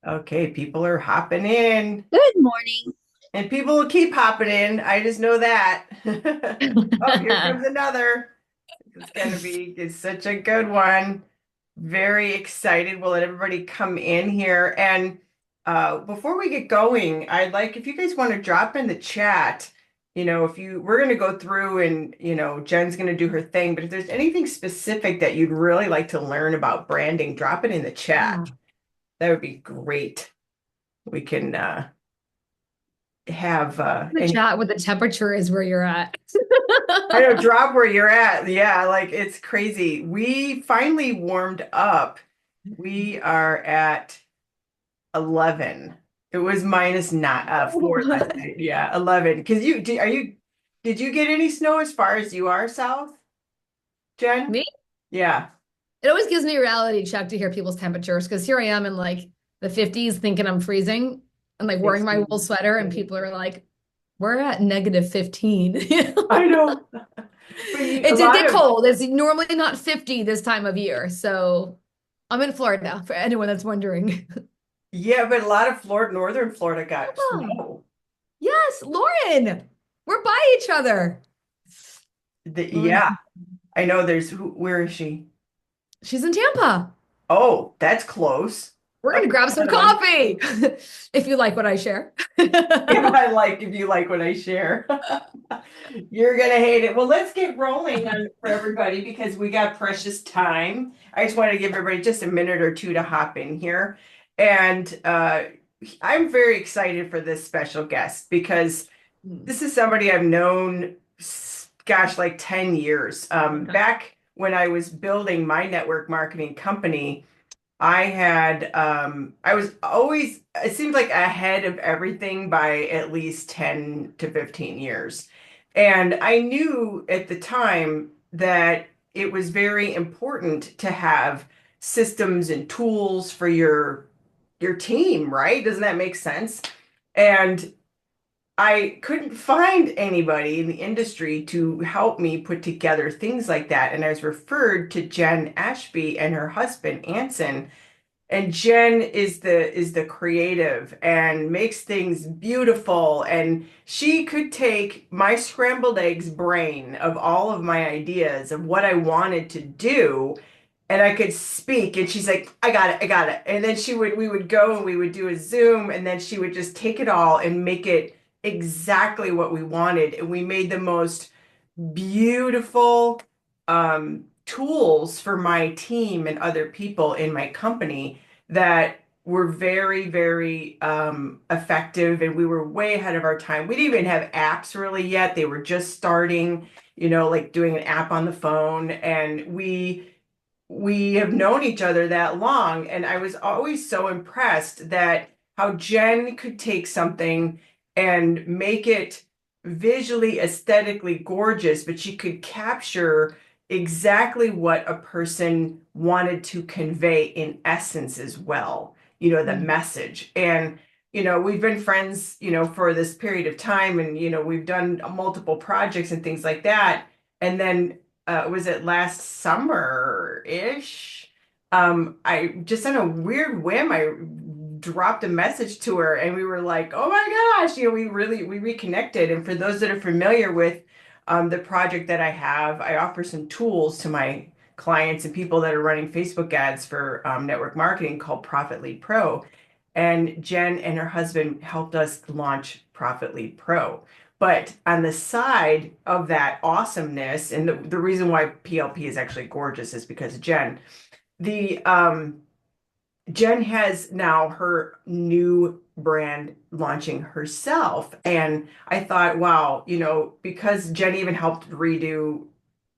Okay, people are hopping in, Good morning. and people will keep hopping in. I just know that. Oh, here comes another. It's such a good one. Very excited. We'll let everybody come in here. And before we get going, I'd like if you guys want to drop in the chat, we're going to go through and, Jen's going to do her thing, but if there's anything specific that you'd really like to learn about branding, drop it in the chat. Yeah. That would be great. We can have The any chat with the temperature is where you're at. I know drop where you're at. Yeah, like it's crazy. We finally warmed up. We are at 11. It was minus not 4 last night. Yeah, 11. Because did you get any snow as far as you are south, Jen? Me? Yeah. It always gives me a reality check to hear people's temperatures because here I am in like the 50s thinking I'm freezing and like wearing my wool 16. sweater and people are like, we're at negative 15. I know. But a It did lot get of cold. It's normally not 50 this time of year. So I'm in Florida for anyone that's wondering. yeah, but a lot of northern Florida got Oh, snow. yes, Lauren. We're by each other. Lauren, Yeah, I know where is she? she's in Tampa. Oh, that's close. We're Oh, gonna grab some Madeline. coffee if you like what I share. Yeah, I like if you like what I share. You're gonna hate it. Well, let's get rolling for everybody because we got precious time. I just want to give everybody just a minute or two to hop in here. And I'm very excited for this special guest because this is somebody I've known, gosh, like 10 years. Back when I was building my network marketing company, I was always, it seemed like ahead of everything by at least 10 to 15 years. And I knew at the time that it was very important to have systems and tools for your team, right? Doesn't that make sense? And I couldn't find anybody in the industry to help me put together things like that. And I was referred to Jenn Ashby and her husband, Anson, and Jenn is the creative and makes things beautiful. And she could take my scrambled eggs brain of all of my ideas of what I wanted to do, and I could speak. And she's like, I got it, I got it. And then we would go and we would do a Zoom, and then she would just take it all and make it exactly what we wanted. And we made the most beautiful tools for my team and other people in my company that were very, very effective. And we were way ahead of our time. We didn't even have apps really yet. They were just starting, like doing an app on the phone. And we have known each other that long. And I was always so impressed that how Jenn could take something and make it visually, aesthetically gorgeous, but she could capture exactly what a person wanted to convey in essence as well, the Mm. message. And, we've been friends, for this period of time, and, we've done multiple projects and things like that. And then was it last summer-ish? I just on a weird whim, I dropped a message to her and we were like, oh my gosh, we reconnected. And for those that are familiar with the project that I have, I offer some tools to my clients and people that are running Facebook ads for network marketing called Profit Lead Pro. And Jenn and her husband helped us launch Profit Lead Pro. But on the side of that awesomeness, and the reason why PLP is actually gorgeous is because of Jenn. The Jenn has now her new brand launching herself. And I thought, wow, because Jenn even helped redo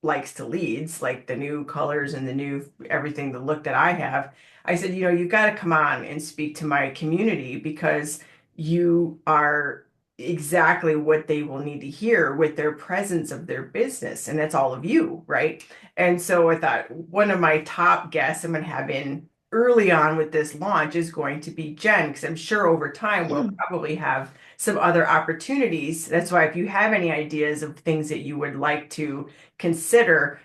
likes to leads, like the new colors and the new everything, the look that I have. I said, you've got to come on and speak to my community because you are exactly what they will need to hear with their presence of their business. And that's all of you, right? And so I thought one of my top guests I'm going to have in early on with this launch is going to be Jenn, because I'm sure over time we'll probably have some other opportunities. That's why if you have any ideas of things that you would like to consider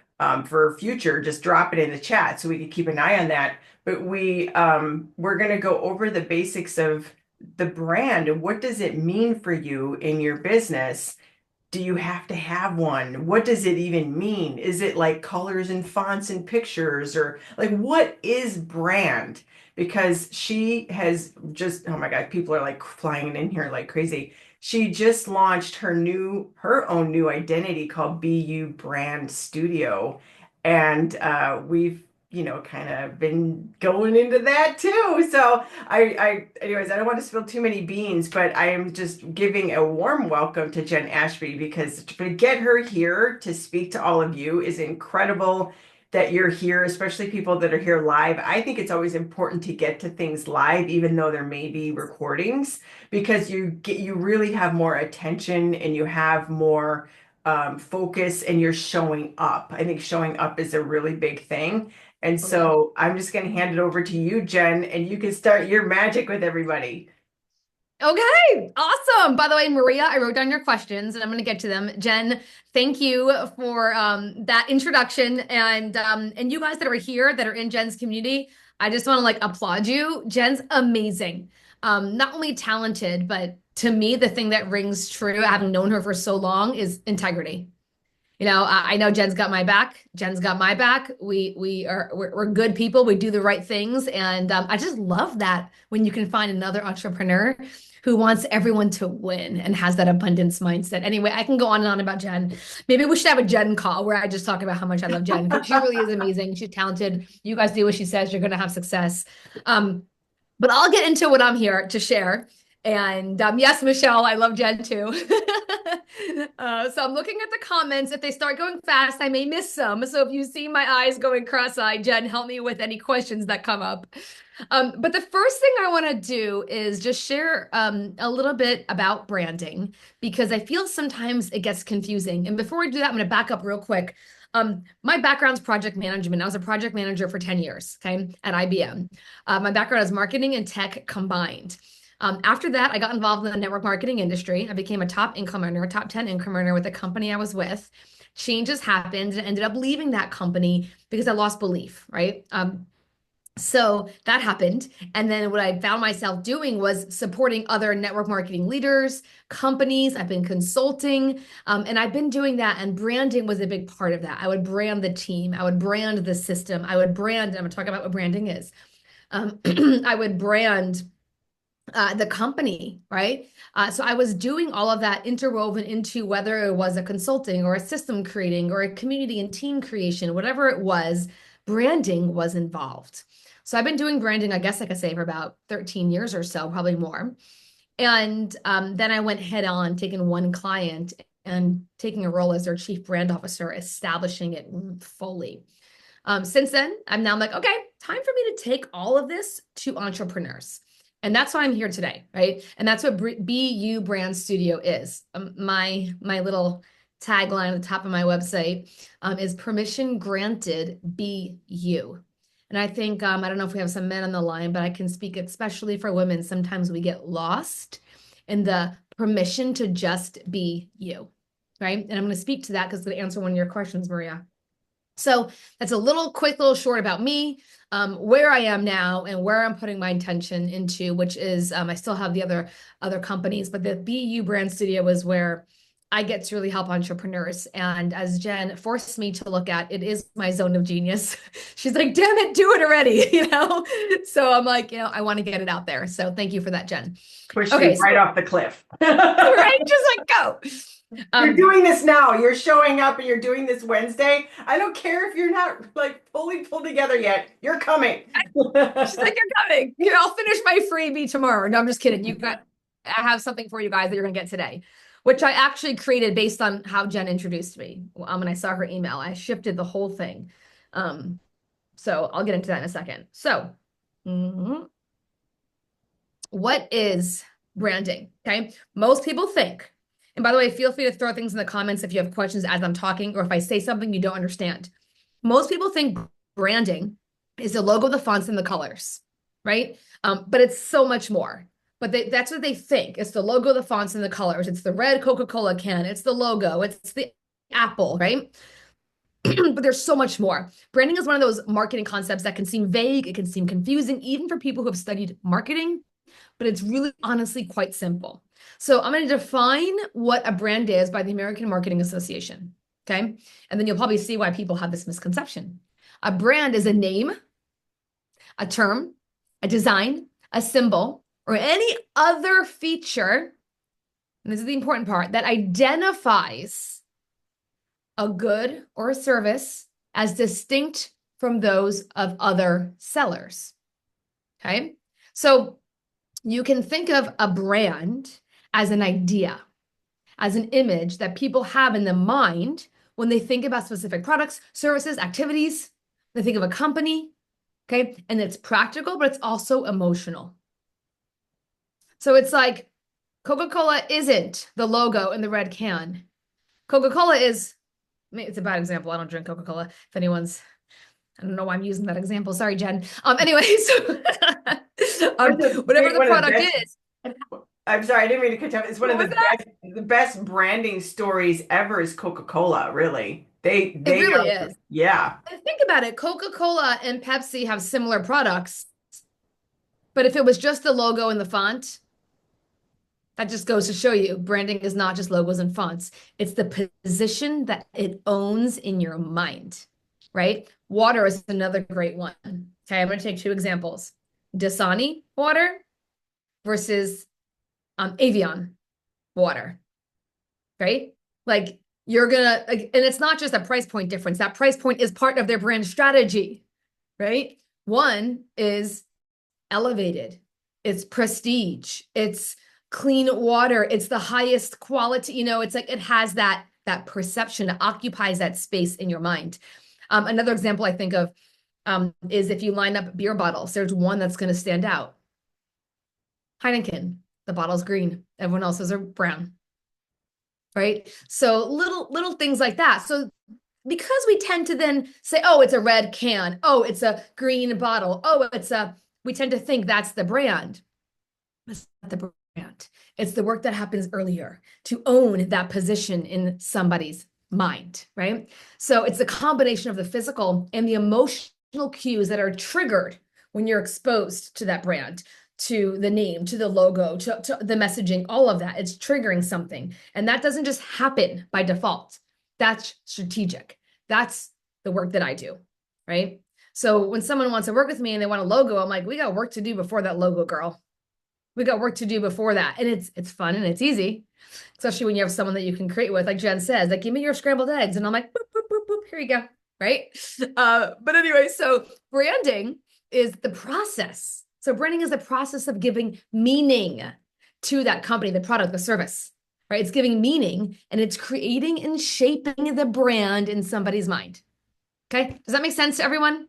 for future, just drop it in the chat so we can keep an eye on that. but we're going to go over the basics of the brand and what does it mean for you in your business. Do you have to have one? What does it even mean? Is it like colors and fonts and pictures, or like what is brand? Because she has just, oh my God, people are like flying in here like crazy. She just launched her own new identity called BU Brand Studio. And we've, kind of been going into that too. So anyways, I don't want to spill too many beans, but I am just giving a warm welcome to Jenn Ashby because to get her here to speak to all of you is incredible that you're here, especially people that are here live. I think it's always important to get to things live, even though there may be recordings, because you really have more attention and you have more focus and you're showing up. I think showing up is a really big thing. And Totally. so I'm just going to hand it over to you, Jenn, and you can start your magic with everybody. Okay, awesome. By the way, Maria, I wrote down your questions and I'm going to get to them. Jenn, thank you for that introduction. And you guys that are here that are in Jenn's community, I just want to like applaud you. Jenn's amazing. Not only talented, but to me, the thing that rings true, having known her for so long, is integrity. I know Jenn's got my back. Jenn's got my back. We're good people. We do the right things, and I just love that when you can find another entrepreneur who wants everyone to win and has that abundance mindset. Anyway, I can go on and on about Jenn. Maybe we should have a Jenn call where I just talk about how much I love Jenn because she really is amazing. She's talented. You guys do what she says. You're going to have success. But I'll get into what I'm here to share. And yes, Michelle, I love Jenn too. So I'm looking at the comments. If they start going fast, I may miss some. So if you see my eyes going cross-eyed, Jenn, help me with any questions that come up. But the first thing I want to do is just share a little bit about branding because I feel sometimes it gets confusing. And before we do that, I'm going to back up real quick. My background's project management. I was a project manager for 10 years, okay, at IBM. My background is marketing and tech combined. After that, I got involved in the network marketing industry. I became a top income earner, top 10 income earner with the company I was with. Changes happened and I ended up leaving that company because I lost belief, right? So that happened. And then what I found myself doing was supporting other network marketing leaders, companies. I've been consulting, and I've been doing that. And branding was a big part of that. I would brand the team. I would brand the system. I would brand, and I'm going to talk about what branding is. I would brand the company, right? So I was doing all of that interwoven into whether it was a consulting or a system creating or a community and team creation, whatever it was, branding was involved. So I've been doing branding, I guess I could say, for about 13 years or so, probably more. And then I went head on, taking one client and taking a role as their chief brand officer, establishing it fully. Since then, I'm now like, okay, time for me to take all of this to entrepreneurs. And that's why I'm here today, right? And that's what BU Brand Studio is. My little tagline at the top of my website is permission granted, be you. And I think, I don't know if we have some men on the line, but I can speak especially for women. Sometimes we get lost in the permission to just be you, right? And I'm going to speak to that because it's going to answer one of your questions, Maria. So that's a quick little short about me, where I am now and where I'm putting my intention into, which is I still have the other companies, but the BU Brand Studio is where I get to really help entrepreneurs. And as Jenn forced me to look at, it is my zone of genius. She's like, damn it, do it already, So I'm like, I want to get it out there. So thank you for that, Jenn. Pushed Okay, you so right off the cliff. right, just like go. You're doing this now. You're showing up and you're doing this Wednesday. I don't care if you're not like fully pulled together yet. You're coming. She's like, you're coming. I'll finish my freebie tomorrow. No, I'm just kidding. I have something for you guys that you're gonna get today, which I actually created based on how Jenn introduced me. When I saw her email, I shifted the whole thing. So I'll get into that in a second. So, what is branding? Okay, most people think. And by the way, feel free to throw things in the comments if you have questions as I'm talking, or if I say something you don't understand. Most people think branding is the logo, the fonts, and the colors, right? But it's so much more. But that's what they think. It's the logo, the fonts, and the colors. It's the red Coca-Cola can. It's the logo. It's the apple, right? but there's so much more. Branding is one of those marketing concepts that can seem vague, it can seem confusing, even for people who have studied marketing, but it's really honestly quite simple. So I'm going to define what a brand is by the American Marketing Association. Okay. And then you'll probably see why people have this misconception. A brand is a name, a term, a design, a symbol, or any other feature, and this is the important part, that identifies a good or a service as distinct from those of other sellers. Okay. So you can think of a brand as an idea, as an image that people have in the mind when they think about specific products, services, activities. They think of a company, okay? And it's practical, but it's also emotional. So it's like Coca-Cola isn't the logo in the red can. Coca-Cola is, it's a bad example. I don't drink Coca-Cola. If anyone's, I don't know why I'm using that example. Sorry, Jen. Anyway, so whatever the product is. I'm sorry, I didn't mean to cut you off. It's one of the best branding stories ever is Coca-Cola, really. It really is. Yeah. And think about it. Coca-Cola and Pepsi have similar products, but if it was just the logo and the font, that just goes to show you branding is not just logos and fonts. It's the position that it owns in your mind, right? Water is another great one. Okay, I'm going to take two examples. Dasani water versus Avion water, right? Like you're gonna, and it's not just a price point difference. That price point is part of their brand strategy, right? One is elevated, it's prestige, it's clean water, it's the highest quality, it's like it has that perception, it occupies that space in your mind. Another example I think of is if you line up beer bottles, there's one that's going to stand out. Heineken, the bottle's green, everyone else's are brown, right? So little things like that. So because we tend to then say, oh, it's a red can, oh, it's a green bottle, oh, we tend to think that's the brand. It's not the brand. It's the work that happens earlier to own that position in somebody's mind, right? So it's a combination of the physical and the emotional cues that are triggered when you're exposed to that brand, to the name, to the logo, to the messaging, all of that. It's triggering something. And that doesn't just happen by default. That's strategic. That's the work that I do, right? So when someone wants to work with me and they want a logo, I'm like, we got work to do before that logo, girl. We got work to do before that. And it's fun and it's easy, especially when you have someone that you can create with, like Jen says, like, give me your scrambled eggs. And I'm like, boop, boop, boop, boop, here you go, right? But anyway, so branding is the process. So branding is the process of giving meaning to that company, the product, the service, right? It's giving meaning and it's creating and shaping the brand in somebody's mind. Okay. Does that make sense to everyone?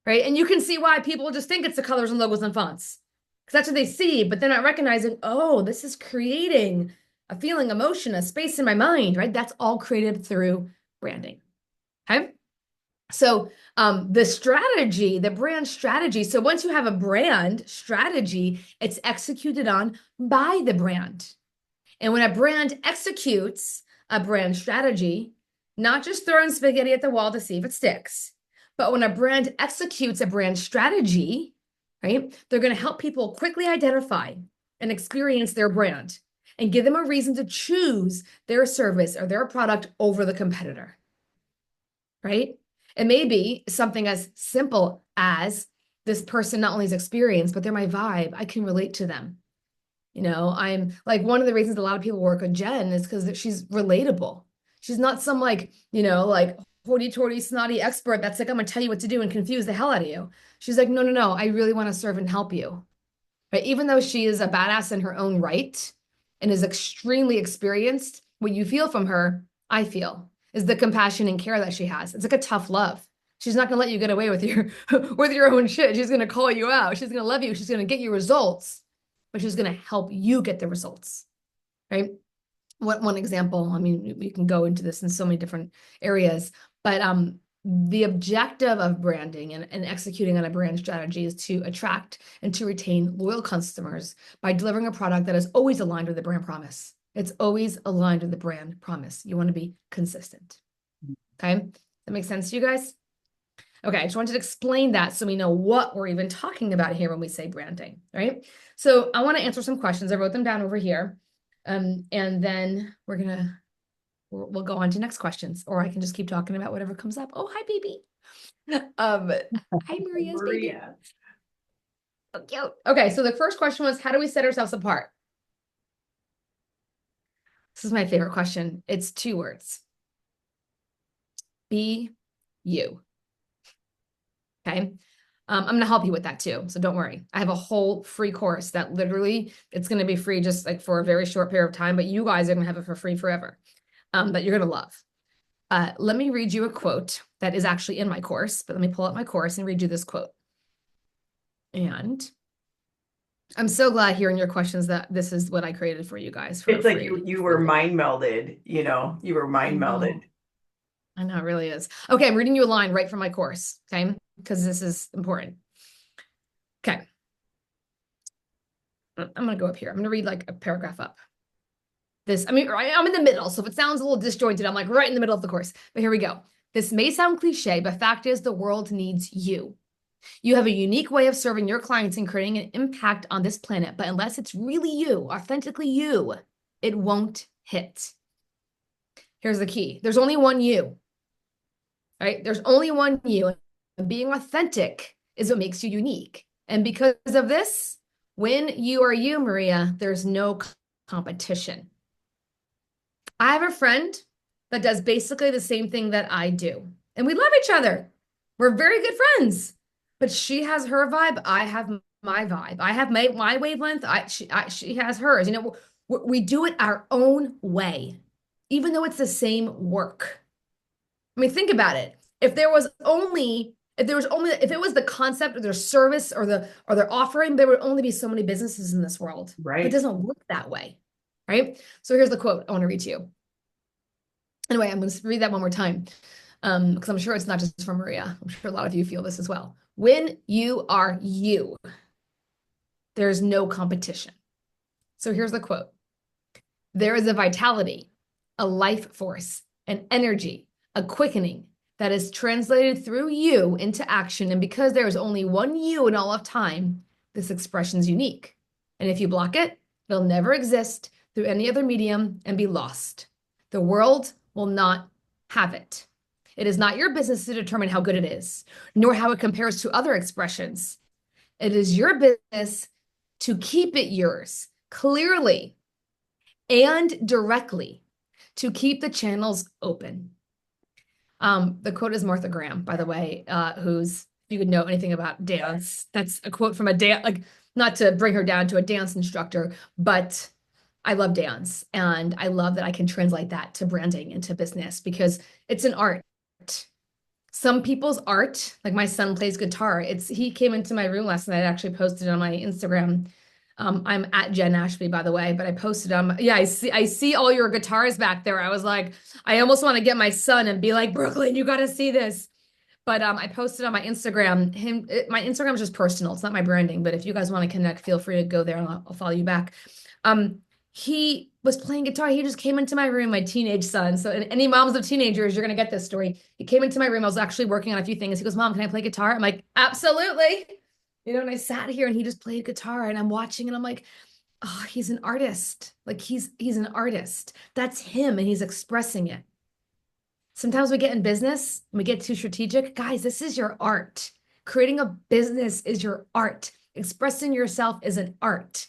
Right. And you can see why people just think it's the colors and logos and fonts because that's what they see, but they're not recognizing, oh, this is creating a feeling, emotion, a space in my mind, right? That's all created through branding. Okay. So the strategy, the brand strategy. So once you have a brand strategy, it's executed on by the brand. And when a brand executes a brand strategy, not just throwing spaghetti at the wall to see if it sticks, but when a brand executes a brand strategy, right, they're going to help people quickly identify and experience their brand and give them a reason to choose their service or their product over the competitor, right? It may be something as simple as this person not only is experienced, but they're my vibe. I can relate to them. I'm like, one of the reasons a lot of people work with Jenn is because she's relatable. She's not some like hoity-toity, snotty expert that's like, I'm going to tell you what to do and confuse the hell out of you. She's like, no, I really want to serve and help you. But even though she is a badass in her own right and is extremely experienced, what you feel from her, I feel, is the compassion and care that she has. It's like a tough love. She's not going to let you get away with your with your own shit. She's going to call you out. She's going to love you. She's going to get you results, but she's going to help you get the results, right? One example, I mean, we can go into this in so many different areas, but the objective of branding and executing on a brand strategy is to attract and to retain loyal customers by delivering a product that is always aligned with the brand promise. It's always aligned with the brand promise. You want to be consistent. Okay. That makes sense to you guys? Okay, I just wanted to explain that so we know what we're even talking about here when we say branding, right? So I want to answer some questions. I wrote them down over here. And then we'll go on to next questions, or I can just keep talking about whatever comes up. Oh, hi, baby. Hi, Maria's baby. Maria. So cute. Okay, so the first question was, how do we set ourselves apart? This is my favorite question. It's 2 words. Be you. Okay. I'm going to help you with that too. So don't worry. I have a whole free course that literally it's going to be free just like for a very short period of time, but you guys are going to have it for free forever. That you're going to love. Let me read you a quote that is actually in my course, but let me pull up my course and read you this quote. And I'm so glad hearing your questions that this is what I created for you guys for It's like free. you were mind melded, you were mind melded. I know, it really is. Okay, I'm reading you a line right from my course, okay? Because this is important. Okay. I'm going to go up here. I'm going to read like a paragraph up. I'm in the middle, so if it sounds a little disjointed, I'm like right in the middle of the course. But here we go. This may sound cliche, but fact is the world needs you. You have a unique way of serving your clients and creating an impact on this planet, but unless it's really you, authentically you, it won't hit. Here's the key. There's only one you, right? There's only one you, and being authentic is what makes you unique. And because of this, when you are you, Maria, there's no competition. I have a friend that does basically the same thing that I do, and we love each other. We're very good friends, but she has her vibe. I have my vibe. I have my wavelength. She has hers. We do it our own way, even though it's the same work. I mean, think about it. If it was the concept or their service or their offering, there would only be so many businesses in this world. Right. It doesn't work that way, right? So here's the quote I want to read to you. Anyway, I'm going to read that one more time because I'm sure it's not just from Maria. I'm sure a lot of you feel this as well. When you are you, there's no competition. So here's the quote. There is a vitality, a life force, an energy, a quickening that is translated through you into action. And because there is only one you in all of time, this expression is unique. And if you block it, it'll never exist through any other medium and be lost. The world will not have it. It is not your business to determine how good it is, nor how it compares to other expressions. It is your business to keep it yours clearly and directly, to keep the channels open. The quote is Martha Graham, by the way, who's, if you could know anything about dance, that's a quote from a dance, like not to bring her down to a dance instructor, but I love dance. And I love that I can translate that to branding and to business because it's an art. Some people's art, like my son plays guitar. He came into my room last night. I actually posted on my Instagram. I'm at Jenn Ashby, by the way, but I posted yeah, I see all your guitars back there. I was like, I almost want to get my son and be like, Brooklyn, you got to see this. But I posted on my Instagram. My Instagram is just personal. It's not my branding. But if you guys want to connect, feel free to go there and I'll follow you back. He was playing guitar. He just came into my room, my teenage son. So any moms of teenagers, you're going to get this story. He came into my room. I was actually working on a few things. He goes, Mom, can I play guitar? I'm like, absolutely. And I sat here and he just played guitar and I'm watching and I'm like, oh, he's an artist. Like he's an artist. That's him and he's expressing it. Sometimes we get in business and we get too strategic. Guys, this is your art. Creating a business is your art. Expressing yourself is an art.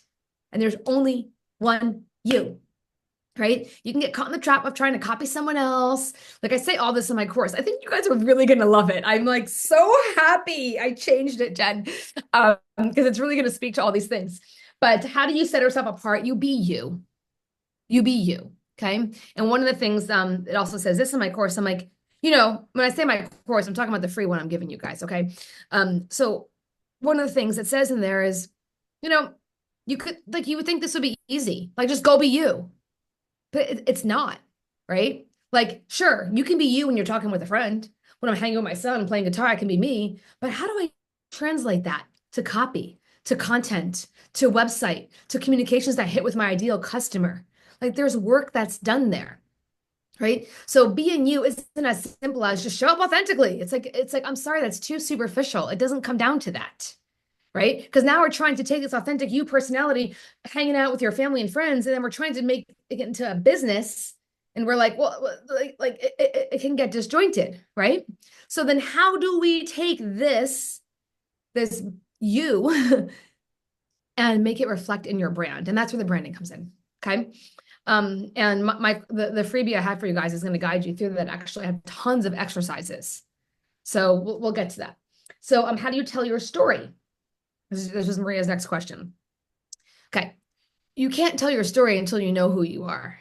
And there's only one you, right? You can get caught in the trap of trying to copy someone else. Like I say all this in my course. I think you guys are really going to love it. I'm like so happy I changed it, Jenn, because it's really going to speak to all these things. But how do you set yourself apart? You be you. You be you, okay? And one of the things it also says this in my course. I'm like, when I say my course, I'm talking about the free one I'm giving you guys, okay? So one of the things it says in there is, you would think this would be easy. Like, just go be you. But it's not, right? Like, sure, you can be you when you're talking with a friend. When I'm hanging with my son and playing guitar, I can be me. But how do I translate that to copy, to content, to website, to communications that hit with my ideal customer? Like, there's work that's done there, right? So being you isn't as simple as just show up authentically. It's like, I'm sorry, that's too superficial. It doesn't come down to that, right? Because now we're trying to take this authentic you personality, hanging out with your family and friends, and then we're trying to make it into a business. And we're like, well, it can get disjointed, right? So then how do we take this you and make it reflect in your brand? And that's where the branding comes in. Okay. And the freebie I have for you guys is going to guide you through that. Actually, I have tons of exercises. So we'll get to that. So how do you tell your story? This was Maria's next question. Okay. You can't tell your story until you know who you are,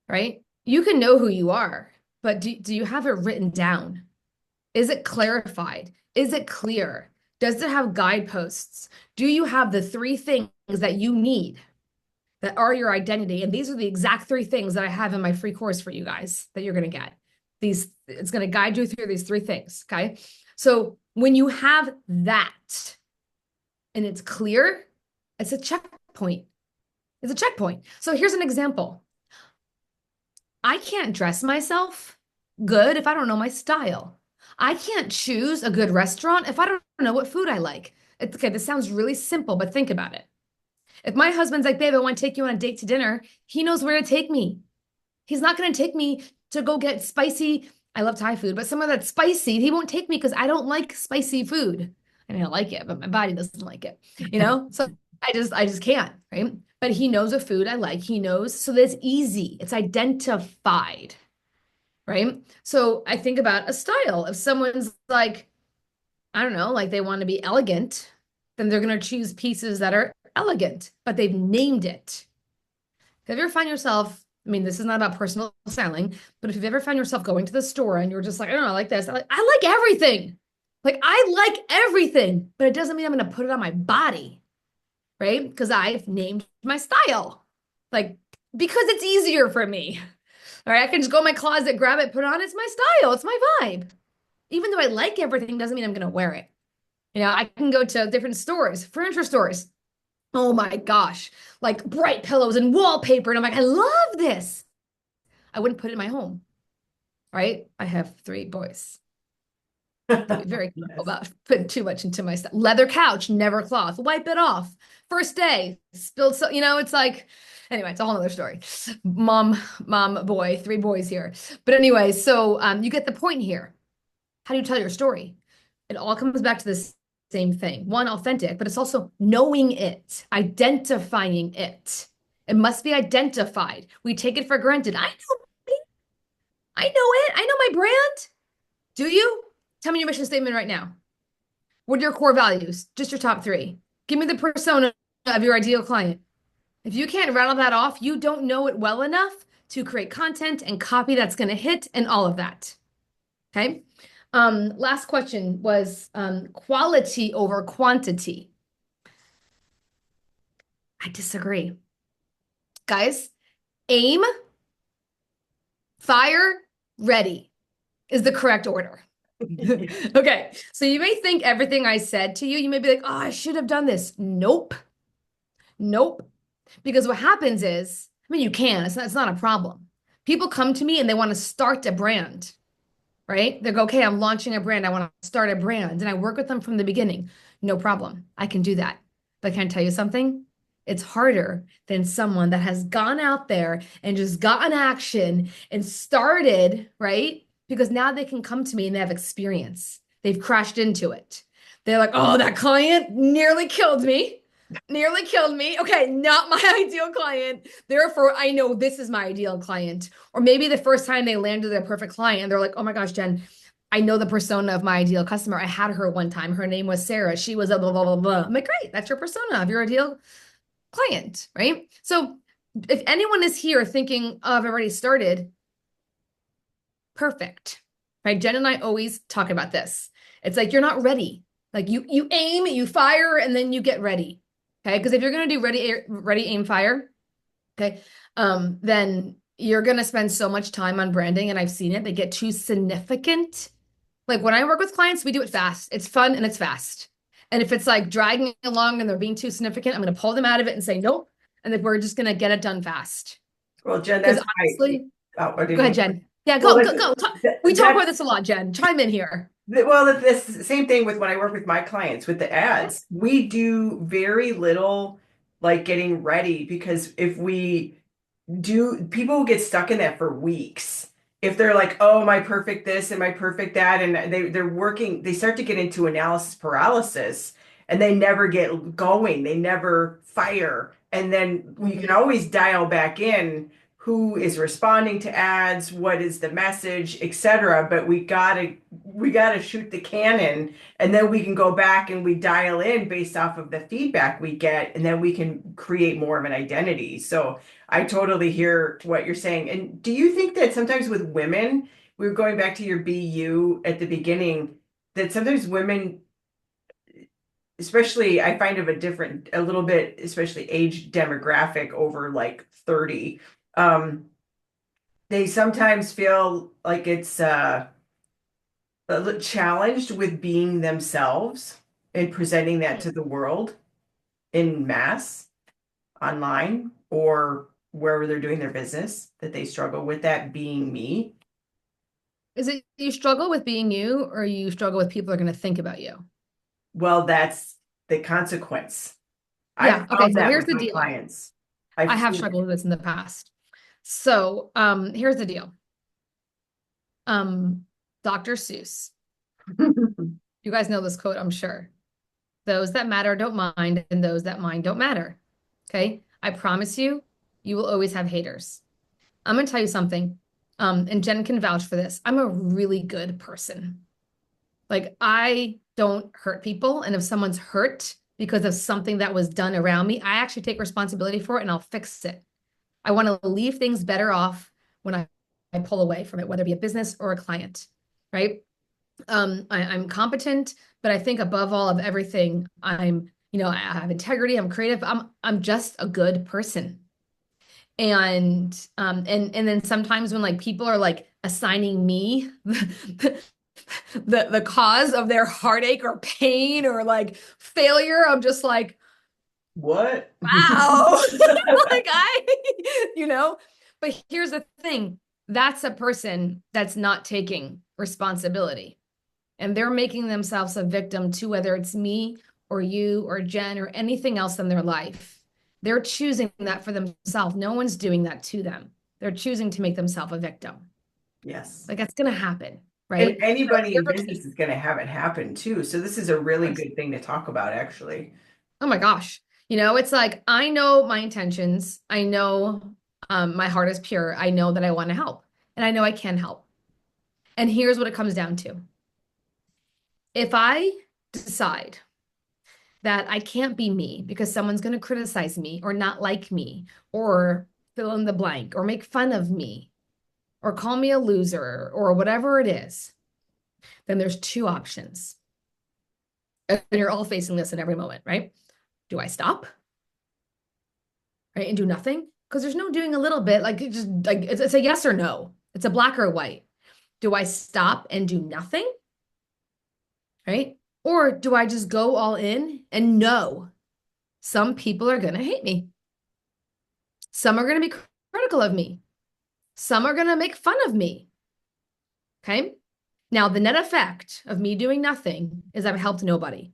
right? You can know who you are, but do you have it written down? Is it clarified? Is it clear? Does it have guideposts? Do you have the three things that you need that are your identity? And these are the exact three things that I have in my free course for you guys that you're going to get. It's going to guide you through these three things. Okay. So when you have that and it's clear, it's a checkpoint. It's a checkpoint. So here's an example. I can't dress myself good if I don't know my style. I can't choose a good restaurant if I don't know what food I like. Okay, this sounds really simple, but think about it. If my husband's like, babe, I want to take you on a date to dinner, he knows where to take me. He's not going to take me to go get spicy. I love Thai food, but some of that's spicy, he won't take me because I don't like spicy food. I mean, I like it, but my body doesn't like it, you know? So I just can't, right? But he knows a food I like. He knows. So that's easy. It's identified, right? So I think about a style. If someone's like, I don't know, like they want to be elegant, then they're going to choose pieces that are elegant, but they've named it. Have you ever find yourself, I mean, this is not about personal styling, but if you've ever found yourself going to the store and you're just like, I don't know, I like this. I like everything. Like I like everything, but it doesn't mean I'm going to put it on my body, right? Because I've named my style. Like, because it's easier for me. All right, I can just go in my closet, grab it, put it on. It's my style. It's my vibe. Even though I like everything, doesn't mean I'm going to wear it. You know, I can go to different stores, furniture stores. Oh my gosh, like bright pillows and wallpaper. And I'm like, I love this. I wouldn't put it in my home, right? I have 3 boys. I'd be very careful about putting too much into my stuff. Leather couch, never cloth. Wipe it off. First day, spilled so, you know, it's like, anyway, it's a whole other story. Mom, boy, 3 boys here. But anyway, so you get the point here. How do you tell your story? It all comes back to this same thing. One, authentic, but it's also knowing it, identifying it. It must be identified. We take it for granted. I know me. I know it. I know my brand. Do you? Tell me your mission statement right now. What are your core values? Just your top 3. Give me the persona of your ideal client. If you can't rattle that off, you don't know it well enough to create content and copy that's going to hit and all of that. Okay. Last question was quality over quantity. I disagree. Guys, aim, fire, ready is the correct order. Okay, so you may think everything I said to you, you may be like, oh, I should have done this. Nope. Nope. Because what happens is, I mean, you can, it's not a problem. People come to me and they want to start a brand, right? They go, okay, I'm launching a brand. I want to start a brand. And I work with them from the beginning. No problem. I can do that. But can I tell you something? It's harder than someone that has gone out there and just gotten action and started, right? Because now they can come to me and they have experience. They've crashed into it. They're like, oh, that client nearly killed me. Nearly killed me. Okay, not my ideal client. Therefore, I know this is my ideal client. Or maybe the first time they landed their perfect client, they're like, oh my gosh, Jen, I know the persona of my ideal customer. I had her one time. Her name was Sarah. She was a blah, blah, blah, blah. I'm like, great. That's your persona of your ideal client, right? So if anyone is here thinking, oh, I've already started, perfect, right? Jen and I always talk about this. It's like, you're not ready. Like you aim, you fire, and then you get ready. Okay, because if you're going to do ready, aim, fire, okay, then you're going to spend so much time on branding, and I've seen it. They get too significant. Like when I work with clients, we do it fast. It's fun and it's fast. And if it's like dragging along and they're being too significant, I'm going to pull them out of it and say, nope. And then we're just going to get it done fast. Well, Jen, Because that's honestly, Oh, I Go didn't ahead, mean. Jen. Yeah, Well, go. We talk about that's this a lot, Jen. Chime in here. well, that's the same thing with when I work with my clients with the ads. We do very little like getting ready because if we do, people get stuck in that for weeks. If they're like, oh, my perfect this and my perfect that, and they're working, they start to get into analysis paralysis and they never get going. They never fire. And then you can always dial back in who is responding to ads, what is the message, etc. But we gotta shoot the cannon, and then we can go back and we dial in based off of the feedback we get, and then we can create more of an identity. So I totally hear what you're saying. And do you think that sometimes with women, we were going back to your BU at the beginning, that sometimes women, especially I find of a different, a little bit, especially age demographic over like 30, they sometimes feel like it's challenged with being themselves and presenting that to the world in mass, online, or wherever they're doing their business, that they struggle with that being me. Is it you struggle with being you, or you struggle with people are going to think about you? Well, that's the consequence. I've Yeah. Okay. found So that here's with the my deal. clients. I I've have seen struggled with this in the past. So, here's the deal. Um, Dr. Seuss. it. You guys know this quote, I'm sure. Those that matter don't mind, and those that mind don't matter. Okay. I promise you, you will always have haters. I'm gonna tell you something. And Jen can vouch for this. I'm a really good person. Like I don't hurt people. And if someone's hurt because of something that was done around me, I actually take responsibility for it and I'll fix it. I want to leave things better off when I pull away from it, whether it be a business or a client, right? I'm competent, but I think above all of everything, I have integrity, I'm creative, I'm just a good person. And then sometimes when like people are like assigning me the cause of their heartache or pain or like failure, I'm just like, What? wow. Like you know, but here's the thing, that's a person that's not taking responsibility and they're making themselves a victim to whether it's me or you or Jen or anything else in their life. They're choosing that for themselves. No one's doing that to them. They're choosing to make themselves a victim. Yes. Like that's going to happen, And right? anybody in business is going to have it happen too. So this is a really good thing to talk about, actually. Oh my gosh. It's like I know my intentions. I know my heart is pure. I know that I want to help and I know I can help. And here's what it comes down to. If I decide that I can't be me because someone's going to criticize me or not like me or fill in the blank or make fun of me or call me a loser or whatever it is, then there's two options. And you're all facing this in every moment, right? Do I stop? Right? And do nothing? Because there's no doing a little bit. Like it just like it's a yes or no. It's a black or white. Do I stop and do nothing? Right? Or do I just go all in and know some people are going to hate me? Some are going to be critical of me. Some are going to make fun of me. Okay. Now, the net effect of me doing nothing is I've helped nobody.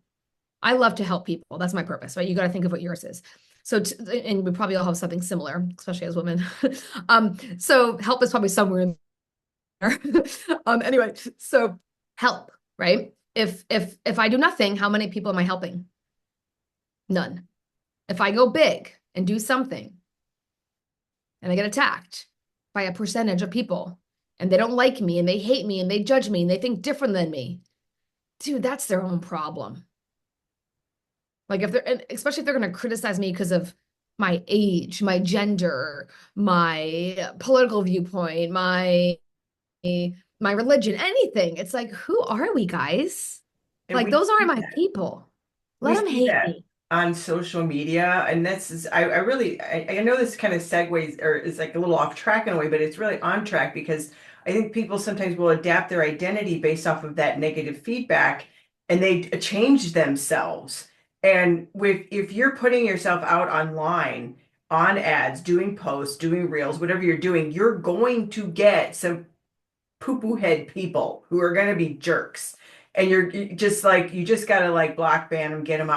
I love to help people. That's my purpose, right? You got to think of what yours is. So, and we probably all have something similar, especially as women. So help is probably somewhere in there. Anyway, so help, right? If I do nothing, how many people am I helping? None. If I go big and do something and I get attacked by a percentage of people and they don't like me and they hate me and they judge me and they think different than me, dude, that's their own problem. Like if they're, and especially if they're going to criticize me because of my age, my gender, my political viewpoint, my religion, anything. It's like, who are we, guys? And Like those aren't my people. we Let them see hate that me. on social media, and I really I know this kind of segues or is like a little off track in a way, but it's really on track because I think people sometimes will adapt their identity based off of that negative feedback and they change themselves. And with if you're putting yourself out online, on ads, doing posts, doing reels, whatever you're doing, you're going to get some poo-poo head people who are going to be jerks. And you just like, you just got to like block ban them, get them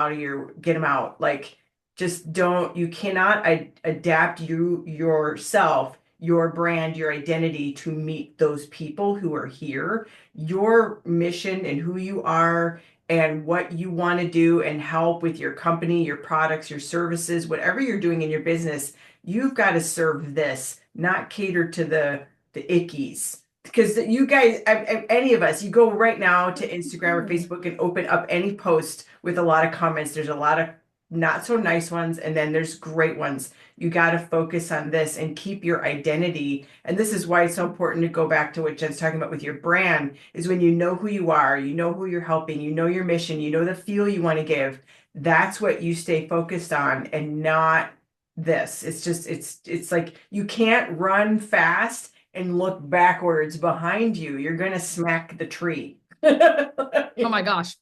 out. Like, just don't, you cannot adapt yourself, your brand, your identity to meet those people who are here. Your mission and who you are and what you want to do and help with your company, your products, your services, whatever you're doing in your business, you've got to serve this, not cater to the ickies. Because you guys, any of us, you go right now to Instagram or Facebook and open up any post with a lot of comments. There's a lot of not so nice ones, and then there's great ones. You got to focus on this and keep your identity. And this is why it's so important to go back to what Jen's talking about with your brand, is when you know who you are, you know who you're helping, you know your mission, you know the feel you want to give. That's what you stay focused on and not this. It's just, it's like you can't run fast and look backwards behind you. You're going to smack the tree. Oh my gosh.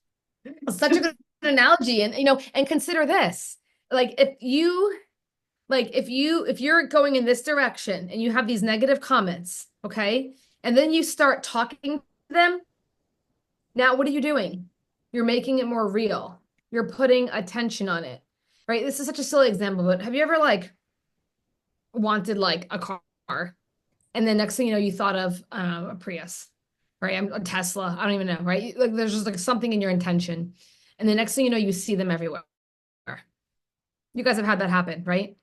Such a good analogy. And, and consider this, like, if you're going in this direction and you have these negative comments, okay, and then you start talking to them, now what are you doing? You're making it more real. You're putting attention on it, right? This is such a silly example, but have you ever like wanted like a car, and then next thing you know, you thought of a Prius, right? A Tesla. I don't even know, right? Like there's just like something in your intention, and the next thing you know, you see them everywhere. You guys have had that happen, right?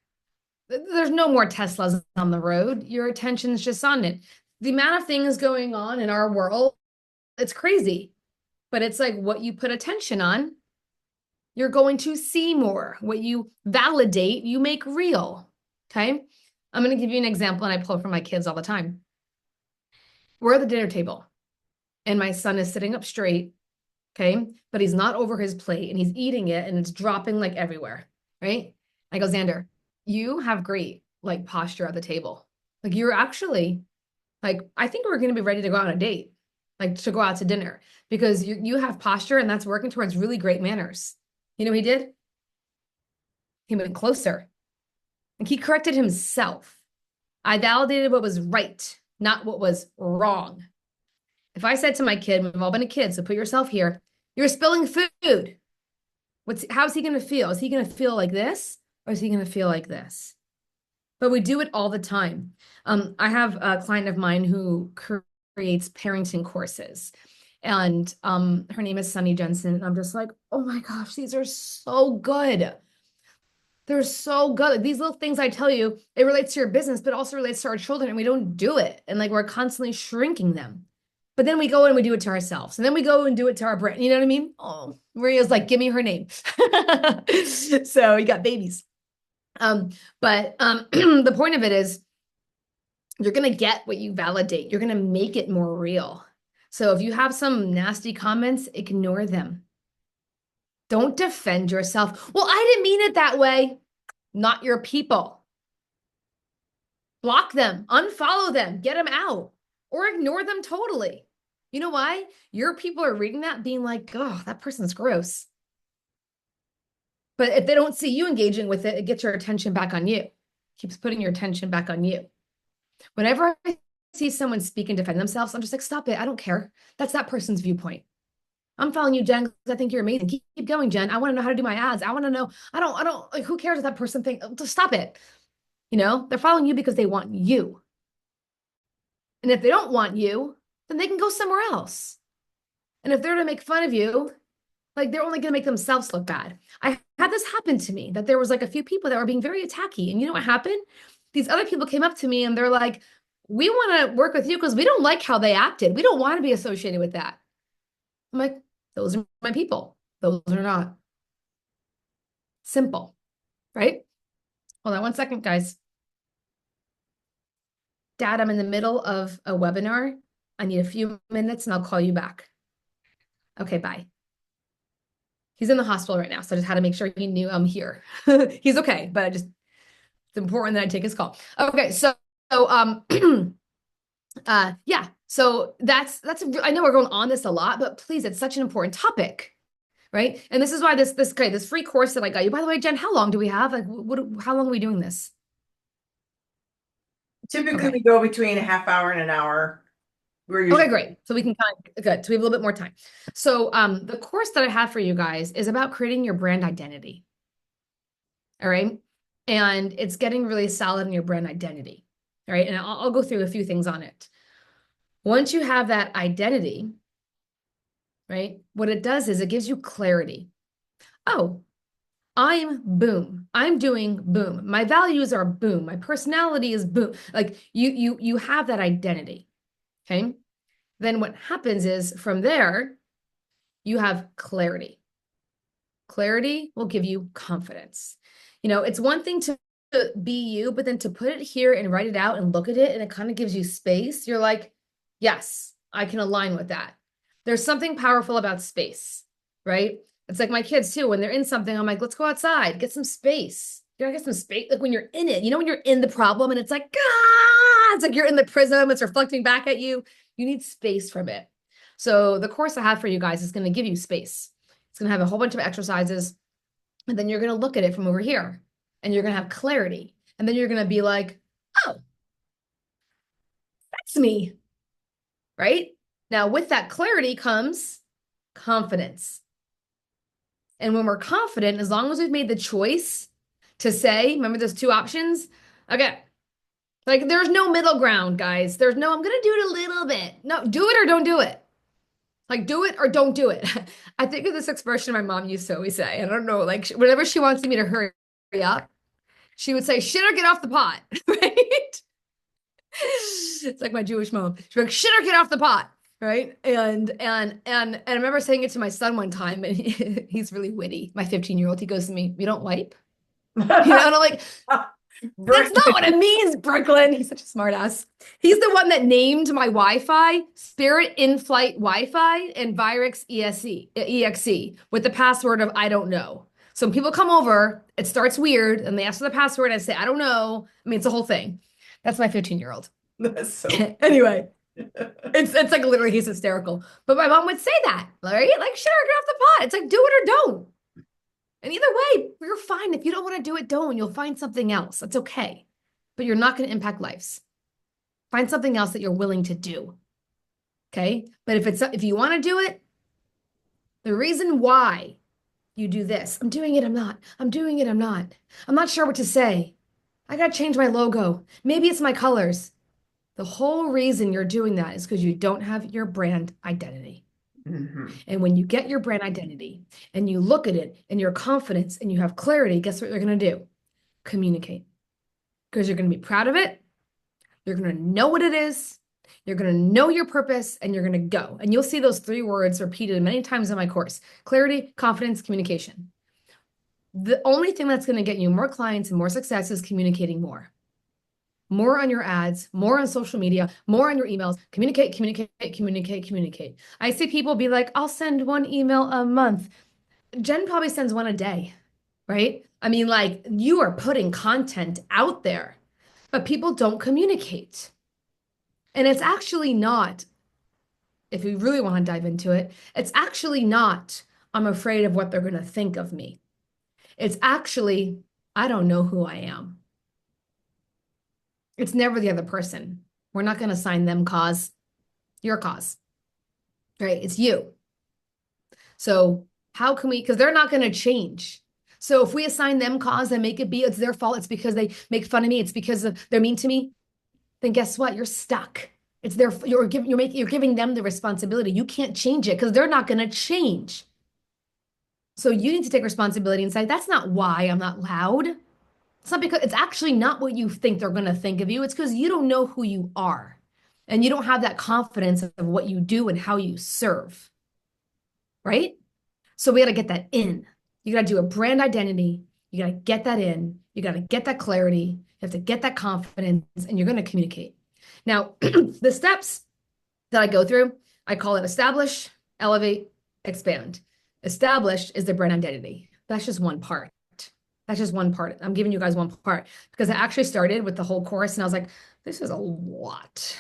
There's no more Teslas on the road. Your attention's just on it. The amount of things going on in our world, it's crazy. But it's like what you put attention on, you're going to see more. What you validate, you make real. Okay? I'm going to give you an example, and I pull from my kids all the time. We're at the dinner table, and my son is sitting up straight, okay? But he's not over his plate, and he's eating it, and it's dropping like everywhere, right? I go, Xander, you have great like posture at the table. Like you're actually like, I think we're going to be ready to go on a date, like to go out to dinner, because you have posture and that's working towards really great manners. You know what he did? He went closer and he corrected himself. I validated what was right, not what was wrong. If I said to my kid, we've all been a kid, so put yourself here, you're spilling food. How's he going to feel? Is he going to feel like this? Or is he going to feel like this? But we do it all the time. I have a client of mine who creates parenting courses. And her name is Sunny Jensen. And I'm just like, oh my gosh, these are so good. They're so good. These little things I tell you, it relates to your business, but also relates to our children. And we don't do it. And like we're constantly shrinking them. But then we go and we do it to ourselves. And then we go and do it to our brand. You know what I mean? Oh, Maria's like, give me her name. So you got babies. The point of it is you're going to get what you validate. You're going to make it more real. So if you have some nasty comments, ignore them. Don't defend yourself. Well, I didn't mean it that way. Not your people. Block them, unfollow them, get them out, or ignore them totally. You know why? Your people are reading that being like, oh, that person's gross. But if they don't see you engaging with it, it gets your attention back on you. Keeps putting your attention back on you. Whenever I see someone speak and defend themselves, I'm just like, stop it. I don't care. That's that person's viewpoint. I'm following you, Jen, because I think you're amazing. Keep going, Jen. I want to know how to do my ads. I want to know. I don't, like, who cares what that person thinks? Just stop it. They're following you because they want you. And if they don't want you, then they can go somewhere else. And if they're to make fun of you, like they're only going to make themselves look bad. I had this happen to me, that there was like a few people that were being very attacky. And you know what happened? These other people came up to me and they're like, we want to work with you because we don't like how they acted. We don't want to be associated with that. I'm like, those are my people. Those are not. Simple, right? Hold on one second, guys. Dad, I'm in the middle of a webinar. I need a few minutes and I'll call you back. Okay, bye. He's in the hospital right now, so I just had to make sure he knew I'm here. He's okay, but it's important that I take his call. Okay, so yeah, so that's I know we're going on this a lot, but please, it's such an important topic, right? And this is why this free course that I got you. By the way, Jen, how long do we have? Like, how long are we doing this? Typically, we Okay. go between a half hour and an hour. We're Okay, usually great. So we can kind of good. So we have a little bit more time. So the course that I have for you guys is about creating your brand identity. All right. And it's getting really solid in your brand identity. All right. And I'll go through a few things on it. Once you have that identity, right, what it does is it gives you clarity. Oh, I'm boom. I'm doing boom. My values are boom. My personality is boom. Like you have that identity. Okay. Then what happens is from there, you have clarity. Clarity will give you confidence. It's one thing to be you, but then to put it here and write it out and look at it, and it kind of gives you space. You're like, yes, I can align with that. There's something powerful about space, right? It's like my kids too. When they're in something, I'm like, let's go outside, get some space. You gotta get some space. Like when you're in it, when you're in the problem and it's like, it's like you're in the prism, it's reflecting back at you. You need space from it. So the course I have for you guys is going to give you space. It's going to have a whole bunch of exercises. And then you're going to look at it from over here and you're going to have clarity. And then you're going to be like, oh, that's me. Right? Now, with that clarity comes confidence. And when we're confident, as long as we've made the choice to say, remember those two options? Okay. Like there's no middle ground, guys. There's no, I'm going to do it a little bit. No, do it or don't do it. Like, do it or don't do it. I think of this expression my mom used to always say. I don't know, like, whenever she wants me to hurry up, she would say, shit or get off the pot, right? It's like my Jewish mom. She'd be like, shit or get off the pot, right? And I remember saying it to my son one time, and he's really witty. My 15-year-old, he goes to me, you don't wipe? And I'm like, that's not what it means, Brooklyn. He's such a smart ass. He's the one that named my Wi-Fi Spirit In-Flight Wi-Fi and Virix EXE with the password of I don't know. So when people come over, it starts weird and they ask for the password. I say, I don't know. I mean, it's a whole thing. That's my 15-year-old. That's so Anyway, it's like literally he's hysterical. But my mom would say that, right? Like, sure, get off the pot. It's like, do it or don't. And either way, you're fine. If you don't want to do it, don't. You'll find something else. That's okay. But you're not going to impact lives. Find something else that you're willing to do. Okay? But if you want to do it, the reason why you do this, I'm doing it, I'm not. I'm doing it, I'm not. I'm not sure what to say. I got to change my logo. Maybe it's my colors. The whole reason you're doing that is because you don't have your brand identity. Mhm. And when you get your brand identity and you look at it and your confidence and you have clarity, guess what you're going to do? Communicate. Because you're going to be proud of it. You're going to know what it is. You're going to know your purpose and you're going to go. And you'll see those three words repeated many times in my course: clarity, confidence, communication. The only thing that's going to get you more clients and more success is communicating more. More on your ads, more on social media, more on your emails. Communicate, communicate, communicate, communicate. I see people be like, I'll send one email a month. Jenn probably sends one a day, right? I mean, like you are putting content out there, but people don't communicate. And it's actually not, if we really want to dive into it, it's actually not, I'm afraid of what they're going to think of me. It's actually, I don't know who I am. It's never the other person. We're not going to assign them cause, your cause, right? It's you. So how can we, because they're not going to change. So if we assign them cause and make it be, it's their fault, it's because they make fun of me, it's because they're mean to me, then guess what? You're stuck. It's their, you're giving them the responsibility. You can't change it because they're not going to change. So you need to take responsibility and say, that's not why I'm not loud. It's not because it's actually not what you think they're going to think of you. It's because you don't know who you are and you don't have that confidence of what you do and how you serve. Right? So we got to get that in. You got to do a brand identity. You got to get that in. You got to get that clarity. You have to get that confidence and you're going to communicate. Now, the steps that I go through, I call it establish, elevate, expand. Established is the brand identity. That's just one part. That's just one part. I'm giving you guys one part because I actually started with the whole course and I was like, this is a lot.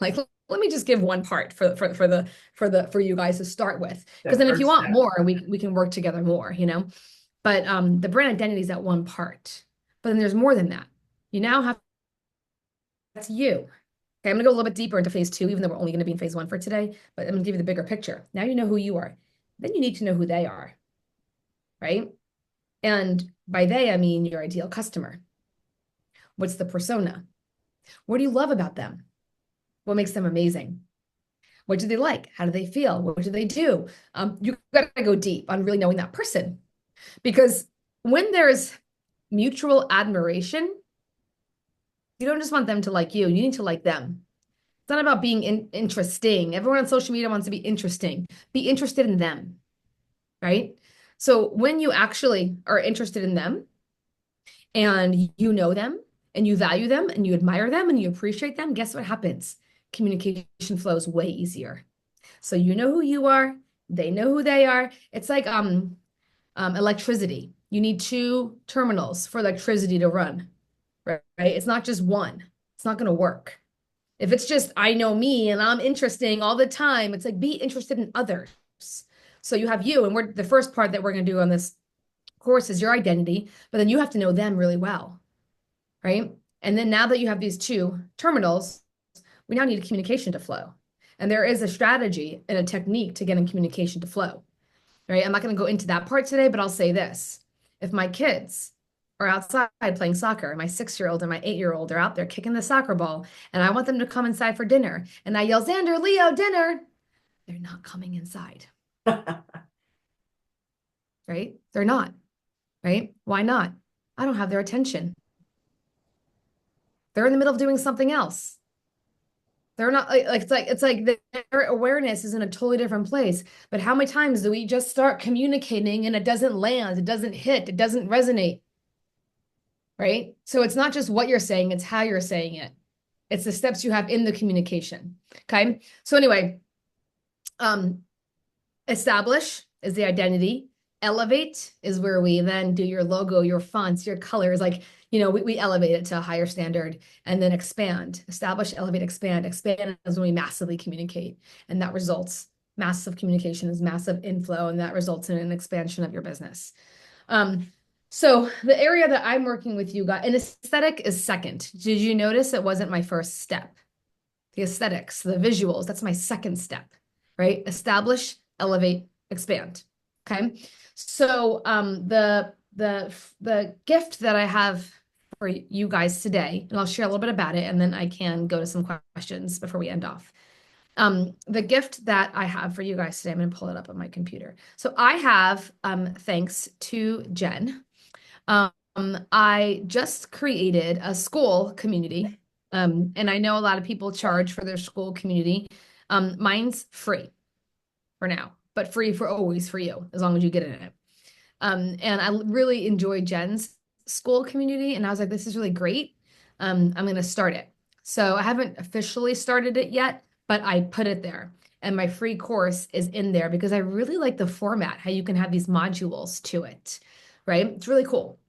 Like, let me just give one part for you guys to start with. Because The then if you first want step. more, we can work together more, you know? But the brand identity is that one part. But then there's more than that. You now have that's you. Okay, I'm gonna go a little bit deeper into phase two, even though we're only gonna be in phase one for today, but I'm gonna give you the bigger picture. Now you know who you are. Then you need to know who they are, right? And by they, I mean your ideal customer. What's the persona? What do you love about them? What makes them amazing? What do they like? How do they feel? What do they do? You got to go deep on really knowing that person because when there's mutual admiration, you don't just want them to like you, you need to like them. It's not about being interesting. Everyone on social media wants to be interesting. Be interested in them, right? So when you actually are interested in them and you know them and you value them and you admire them and you appreciate them, guess what happens? Communication flows way easier. So you know who you are, they know who they are. It's like electricity. You need two terminals for electricity to run, right? It's not just one. It's not going to work. If it's just I know me and I'm interesting all the time, it's like be interested in others. So you have you, and we're the first part that we're going to do on this course is your identity, but then you have to know them really well, right? And then now that you have these two terminals, we now need communication to flow. And there is a strategy and a technique to getting communication to flow, right? I'm not going to go into that part today, but I'll say this. If my kids are outside playing soccer, my 6-year-old and my 8-year-old are out there kicking the soccer ball, and I want them to come inside for dinner, and I yell, Xander, Leo, dinner, they're not coming inside, right? They're not, right? Why not? I don't have their attention. They're in the middle of doing something else. They're not like it's like their awareness is in a totally different place. But how many times do we just start communicating and it doesn't land, it doesn't hit, it doesn't resonate, right? So it's not just what you're saying, it's how you're saying it. It's the steps you have in the communication. Okay. So anyway, establish is the identity. Elevate is where we then do your logo, your fonts, your colors. Like, we elevate it to a higher standard and then expand, establish, elevate, expand. Expand is when we massively communicate. And that results, massive communication is massive inflow, and that results in an expansion of your business. So the area that I'm working with you guys, and aesthetic is second. Did you notice it wasn't my first step? The aesthetics, the visuals, that's my second step, right? Establish, elevate, expand. Okay. So the gift that I have for you guys today, and I'll share a little bit about it, and then I can go to some questions before we end off. The gift that I have for you guys today, I'm going to pull it up on my computer. So I have, thanks to Jenn, I just created a Skool community. And I know a lot of people charge for their Skool community. Mine's free for now, but free for always for you, as long as you get in it. And I really enjoyed Jenn's Skool community, and I was like, this is really great. I'm going to start it. So I haven't officially started it yet, but I put it there. And my free course is in there because I really like the format, how you can have these modules to it, right? It's really cool.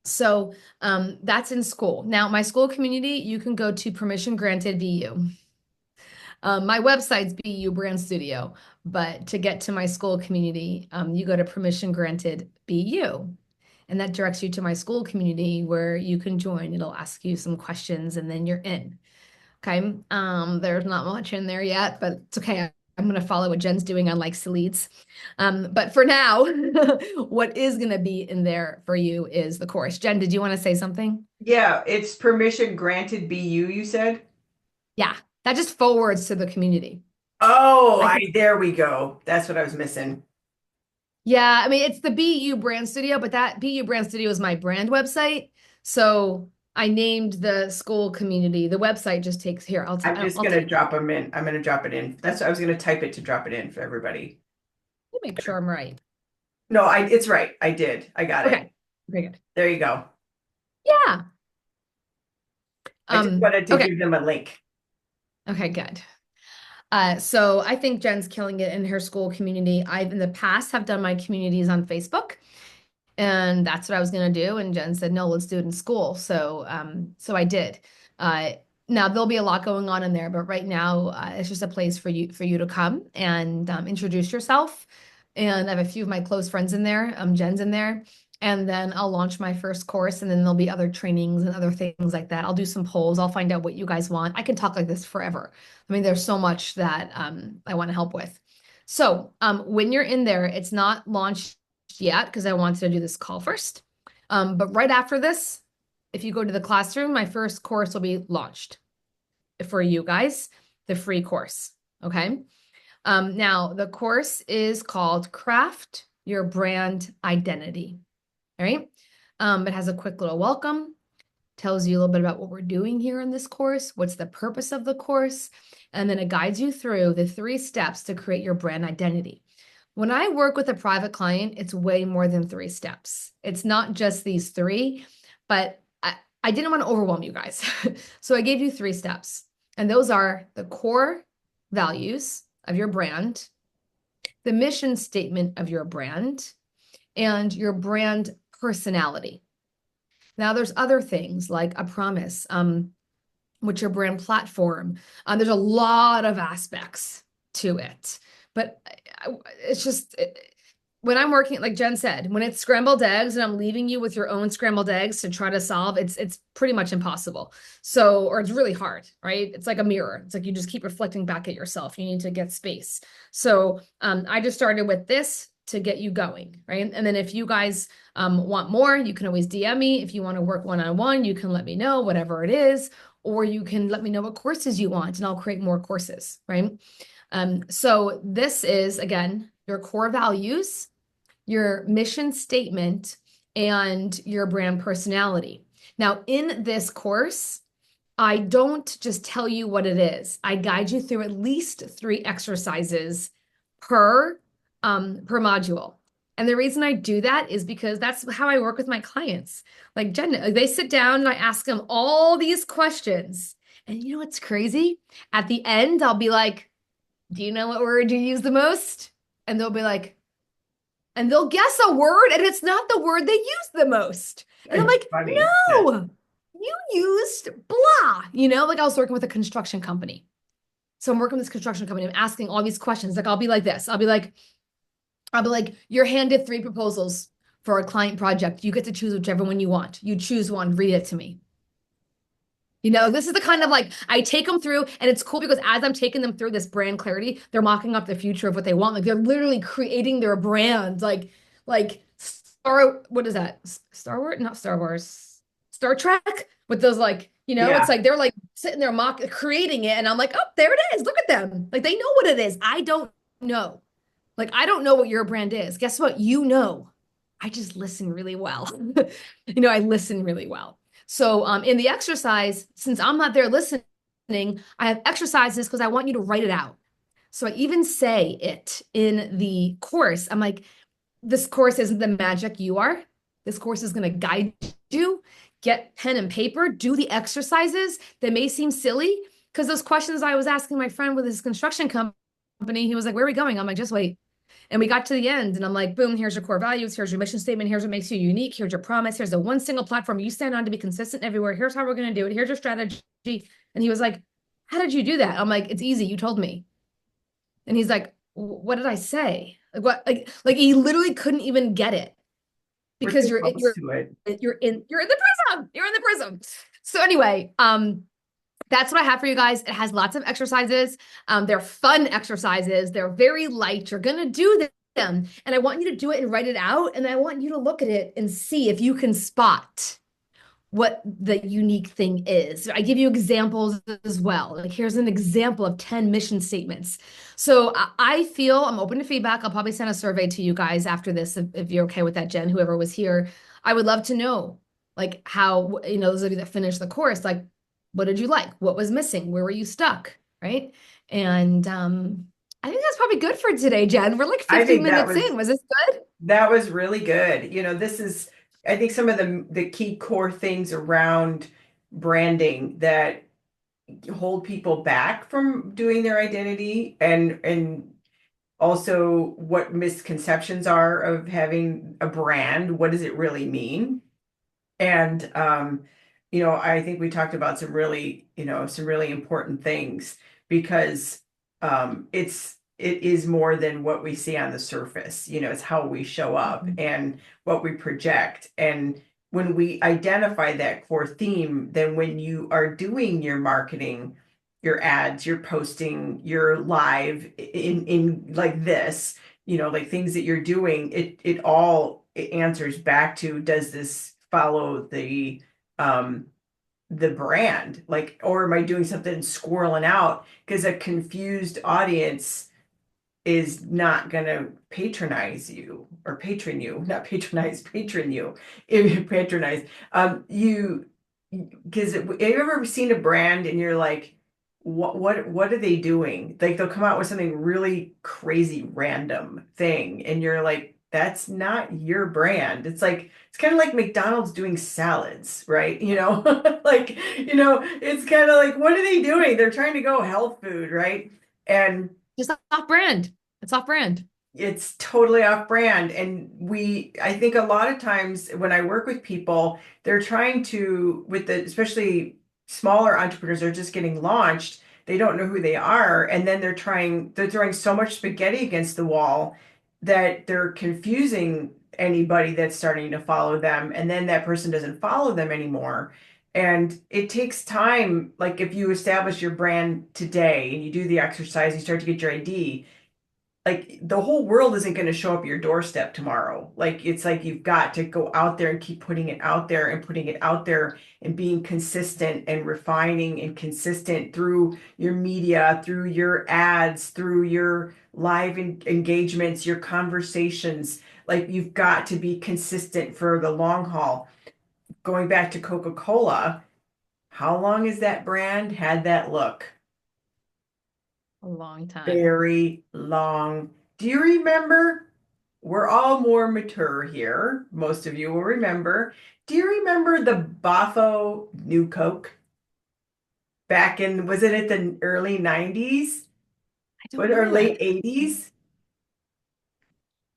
So that's in Skool. Now, my Skool community, you can go to permission granted BU. My website's BU Brand Studio, but to get to my Skool community, you go to permission granted BU. And that directs you to my Skool community where you can join. It'll ask you some questions and then you're in. Okay. There's not much in there yet, but it's okay. I'm going to follow what Jenn's doing on likes to leads. But for now, what is going to be in there for you is the course. Jenn, did you want to say something? Yeah, it's permission granted BU, you said? Yeah, that just forwards to the community. Oh, there we go. That's what I was missing. Yeah, I mean, it's the BU Brand Studio, but that BU Brand Studio is my brand website. So I named the Skool community. The website just takes here. I'm just going to drop them in. I'm going to drop it in. That's what I was going to type it to drop it in for everybody. Let me make sure I'm right. No, it's right. I did. I got it. Okay. Very good. There you go. Yeah. I just wanted to give them a link. Okay, good. So I think Jenn's killing it in her Skool community. I've in the past have done my communities on Facebook, and that's what I was going to do. And Jenn said, no, let's do it in Skool. So I did. Now there'll be a lot going on in there, but right now it's just a place for you to come and introduce yourself. And I have a few of my close friends in there. Jenn's in there, And then I'll launch my first course, and then there'll be other trainings and other things like that. I'll do some polls. I'll find out what you guys want. I can talk like this forever. I mean, there's so much that I want to help with. So when you're in there, it's not launched yet because I wanted to do this call first. But right after this, if you go to the classroom, my first course will be launched for you guys, the free course. Okay. Now, the course is called Craft Your Brand Identity. All right. It has a quick little welcome, tells you a little bit about what we're doing here in this course, what's the purpose of the course, and then it guides you through the 3 steps to create your brand identity. When I work with a private client, it's way more than 3 steps. It's not just these 3, but I didn't want to overwhelm you guys. So I gave you 3 steps, and those are the core values of your brand, the mission statement of your brand, and your brand personality. Now, there's other things like a promise, what's your brand platform. There's a lot of aspects to it, but it's just when I'm working, like Jenn said, when it's scrambled eggs and I'm leaving you with your own scrambled eggs to try to solve, it's pretty much impossible. So, or it's really hard, right? It's like a mirror. It's like you just keep reflecting back at yourself. You need to get space. So I just started with this to get you going, right? And then if you guys want more, you can always DM me. If you want to work one-on-one, you can let me know, whatever it is, or you can let me know what courses you want and I'll create more courses, right? So this is, again, your core values, your mission statement, and your brand personality. Now, in this course, I don't just tell you what it is. I guide you through at least 3 exercises per module. And the reason I do that is because that's how I work with my clients. Like Jenn, they sit down and I ask them all these questions. And you know what's crazy? At the end, I'll be like, do you know what word you use the most? And they'll be like, and they'll guess a word and it's not the word they use the most. And I'm It's like, funny. no, you used blah. Like I was working with a construction company. So I'm working with this construction company. I'm asking all these questions. Like I'll be like this. I'll be like, you're handed 3 proposals for a client project. You get to choose whichever one you want. You choose one, read it to me. This is the kind of I take them through, and it's cool because as I'm taking them through this brand clarity, they're mocking up the future of what they want. Like they're literally creating their brand. What is that? Star Wars? Not Star Wars. Star Trek with those Yeah. it's like they're sitting there creating it, and I'm like, oh, there it is. Look at them. Like they know what it is. I don't know. I don't know what your brand is. Guess what? I just listen really well. I listen really well. So in the exercise, since I'm not there listening, I have exercises because I want you to write it out. So I even say it in the course. I'm like, this course isn't the magic you are. This course is going to guide you. Get pen and paper, do the exercises that may seem silly. Because those questions I was asking my friend with his construction company, he was like, where are we going? I'm like, just wait. And we got to the end and I'm like, boom, here's your core values. Here's your mission statement. Here's what makes you unique. Here's your promise. Here's the one single platform you stand on to be consistent everywhere. Here's how we're going to do it. Here's your strategy. And he was like, how did you do that? I'm like, it's easy. You told me. And he's like, what did I say? Like what? Like he literally couldn't even get it We're because too close to it. you're in the prism. You're in the prism. So anyway, that's what I have for you guys. It has lots of exercises. They're fun exercises. They're very light. You're going to do them. And I want you to do it and write it out. And I want you to look at it and see if you can spot what the unique thing is. I give you examples as well. Like here's an example of 10 mission statements. So I feel I'm open to feedback. I'll probably send a survey to you guys after this if you're okay with that, Jenn, whoever was here. I would love to know how, those of you that finished the course, what did you like? What was missing? Where were you stuck? Right. And I think that's probably good for today, Jenn. We're like I 50 think minutes in. Was this good? that was really good. This is, I think, some of the key core things around branding that hold people back from doing their identity, and also what misconceptions are of having a brand. What does it really mean? And I think we talked about some really important things because it is more than what we see on the surface. It's how we show up Mhm. and what we project. And when we identify that core theme, then when you are doing your marketing, your ads, your posting, your live in like this, like things that you're doing, it answers back to, does this follow the brand, like, or am I doing something squirreling out? Because a confused audience is not going to patronize you or patron you, not patronize, patron you, if patronize you. Because have you ever seen a brand and you're like, what are they doing? Like they'll come out with something really crazy random thing and you're like, that's not your brand. It's kind of like McDonald's doing salads, right? Like, it's kind of like, what are they doing? They're trying to go health food, right? And Just off brand. It's off brand. it's totally off brand. And I think a lot of times when I work with people, they're trying to, especially smaller entrepreneurs, they're just getting launched. They don't know who they are. And then they're throwing so much spaghetti against the wall that they're confusing anybody that's starting to follow them. And then that person doesn't follow them anymore. And it takes time. Like if you establish your brand today and you do the exercise, you start to get your ID, like the whole world isn't going to show up your doorstep tomorrow. Like it's like you've got to go out there and keep putting it out there and putting it out there and being consistent and refining and consistent through your media, through your ads, through your live engagements, your conversations. Like you've got to be consistent for the long haul. Going back to Coca-Cola, how long has that brand had that look? A long time. Very long. Do you remember? We're all more mature here. Most of you will remember. Do you remember the Boffo New Coke back in, was it at the early 90s? I don't What, or remember late that. 80s?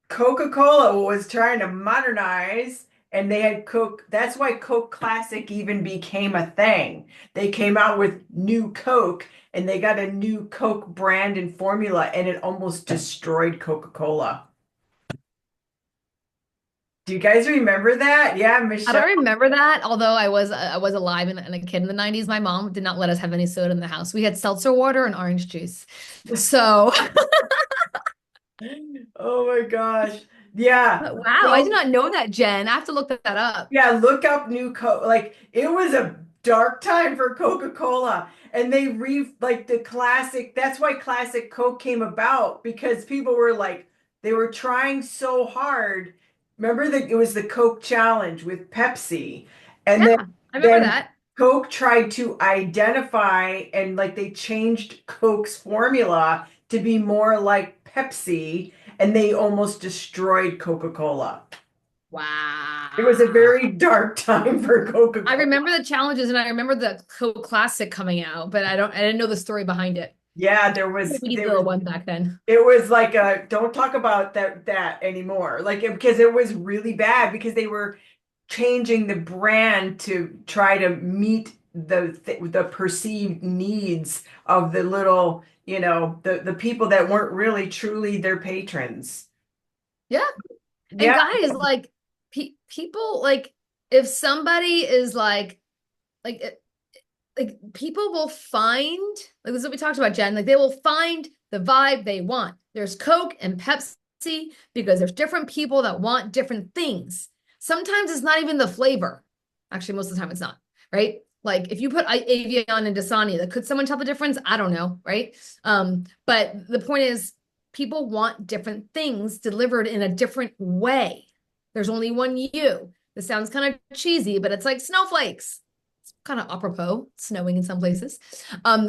Coca-Cola was trying to modernize and they had Coke. That's why Coke Classic even became a thing. They came out with new Coke and they got a new Coke brand and formula and it almost destroyed Coca-Cola. Do you guys remember that? Yeah, I Michelle. don't remember that, although I was alive and a kid in the 90s. My mom did not let us have any soda in the house. We had seltzer water and orange juice. So, Oh my gosh. Yeah. wow, I did So not know that, Jen. I have to look that up. yeah, look up new Coke. Like it was a dark time for Coca-Cola. And like the classic, that's why classic Coke came about because people were like, they were trying so hard. Remember that it was the Coke challenge with Pepsi. And Yeah, then I remember then that. Coke tried to identify and like they changed Coke's formula to be more like Pepsi and they almost destroyed Coca-Cola. It was a Wow. very dark time for I Coca-Cola. remember the challenges and I remember the Coke Classic coming out, but I didn't know the story behind it. Yeah, We need there the was little one back then. it was like a don't talk about that anymore. Because it was really bad because they were changing the brand to try to meet the perceived needs of the little, the people that weren't really truly their patrons. Yeah. And Yeah, guys, like people like if somebody is like people will find like this is what we talked about, Jen. Like they will find the vibe they want. There's Coke and Pepsi because there's different people that want different things. Sometimes it's not even the flavor. Actually, most of the time it's not, right? Like if you put Avion and Dasani, could someone tell the difference? I don't know, right? But the point is people want different things delivered in a different way. There's only one you. This sounds kind of cheesy, but it's like snowflakes, kind of apropos, snowing in some places.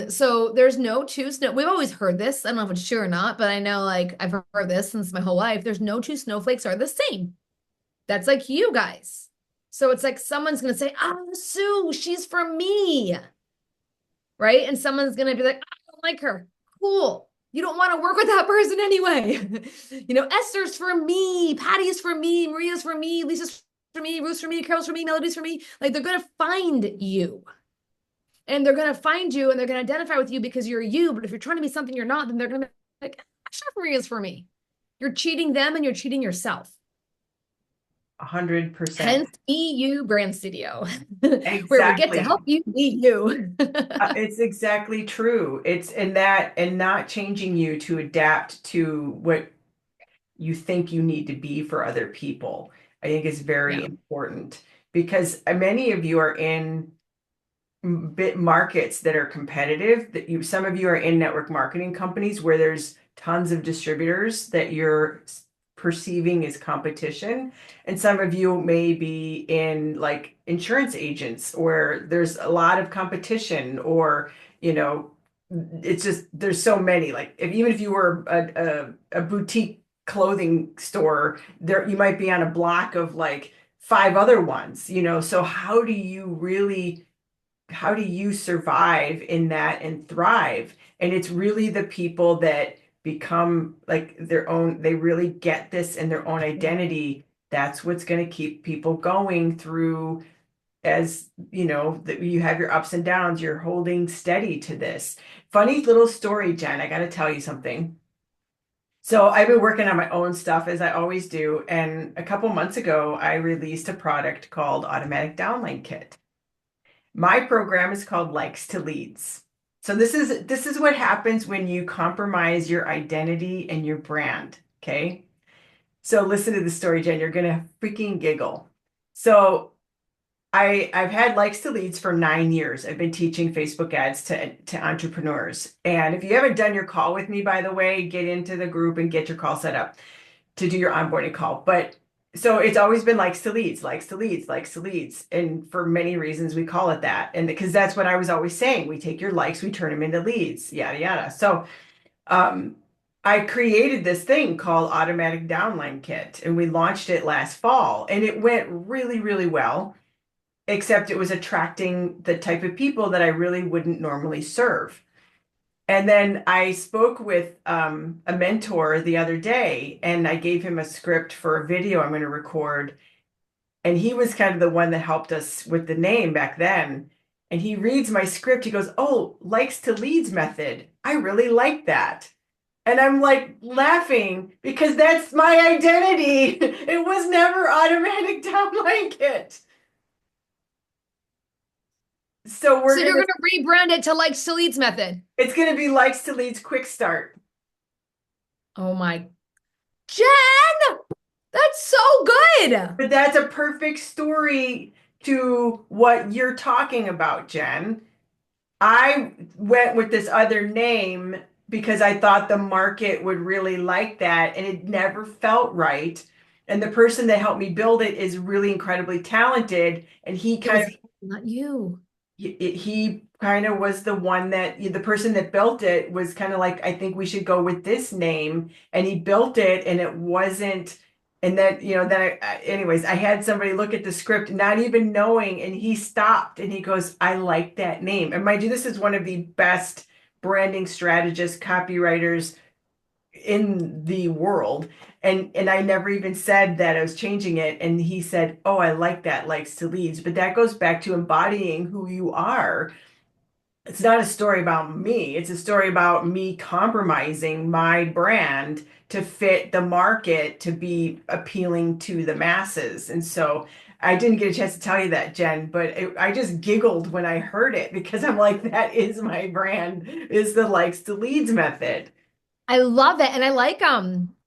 So there's no two snow. We've always heard this. I don't know if it's true or not, but I know like I've heard this since my whole life. There's no two snowflakes are the same. That's like you guys. So it's like someone's gonna say, "Oh, Sue, she's for me," right? And someone's gonna be like, "I don't like her." Cool. You don't want to work with that person anyway. Esther's for me, Patty's for me, Maria's for me, Lisa's for me, Ruth's for me, Carol's for me, Melody's for me. Like they're gonna find you. And they're gonna find you and they're gonna identify with you because you're you. But if you're trying to be something you're not, then they're gonna be like, Chef Marie is for me. You're cheating them and you're cheating yourself. 100%. Hence EU Brand Studio, where we get to help Exactly. you be you. It's exactly true. It's in that and not changing you to adapt to what you think you need to be for other people. I think is very Yeah. important because many of you are in bit markets that are competitive that you some of you are in network marketing companies where there's tons of distributors that you're perceiving as competition, and some of you may be in like insurance agents where there's a lot of competition, or you know it's just there's so many, like even if you were a boutique clothing store, there you might be on a block of like five other ones, so how do you survive in that and thrive? And it's really the people that become like their own, they really get this in their own identity. That's what's going to keep people going through, as that you have your ups and downs, you're holding steady to this. Funny little story, Jen, I got to tell you something. So I've been working on my own stuff as I always do. And a couple months ago, I released a product called Automatic Downline Kit. My program is called Likes to Leads. So this is what happens when you compromise your identity and your brand. Okay. So listen to the story, Jen. You're gonna freaking giggle. So I've had Likes to Leads for 9 years. I've been teaching Facebook ads to entrepreneurs. And if you haven't done your call with me, by the way, get into the group and get your call set up to do your onboarding call. But so it's always been likes to leads, likes to leads, likes to leads. And for many reasons, we call it that. And because that's what I was always saying, we take your likes, we turn them into leads, yada, yada. So um, I created this thing called Automatic Downline Kit, and we launched it last fall. And it went really, really well, except it was attracting the type of people that I really wouldn't normally serve. And then I spoke with a mentor the other day, and I gave him a script for a video I'm going to record. And he was kind of the one that helped us with the name back then. And he reads my script. He goes, "Oh, likes to leads method. I really like that." And I'm like laughing because that's my identity. It was never automatic downline kit. So So you're going to rebrand it to like Saleed's method. it's going to be likes to leads quick start. Oh my, Jenn, that's so good. But that's a perfect story to what you're talking about, Jen. I went with this other name because I thought the market would really like that, and it never felt right. And the person that helped me build it is really incredibly talented, and It was not you. he kind of was the one that the person that built it was kind of like, I think we should go with this name. And he built it and it wasn't. And then, anyways, I had somebody look at the script, not even knowing, and he stopped and he goes, "I like that name." And mind you, this is one of the best branding strategists, copywriters in the world. And I never even said that I was changing it. And he said, "Oh, I like that, likes to leads." But that goes back to embodying who you are. It's not a story about me. It's a story about me compromising my brand to fit the market to be appealing to the masses. And so I didn't get a chance to tell you that, Jen, but I just giggled when I heard it because I'm like, that is my brand, is the likes to leads method. I love it. And I like, I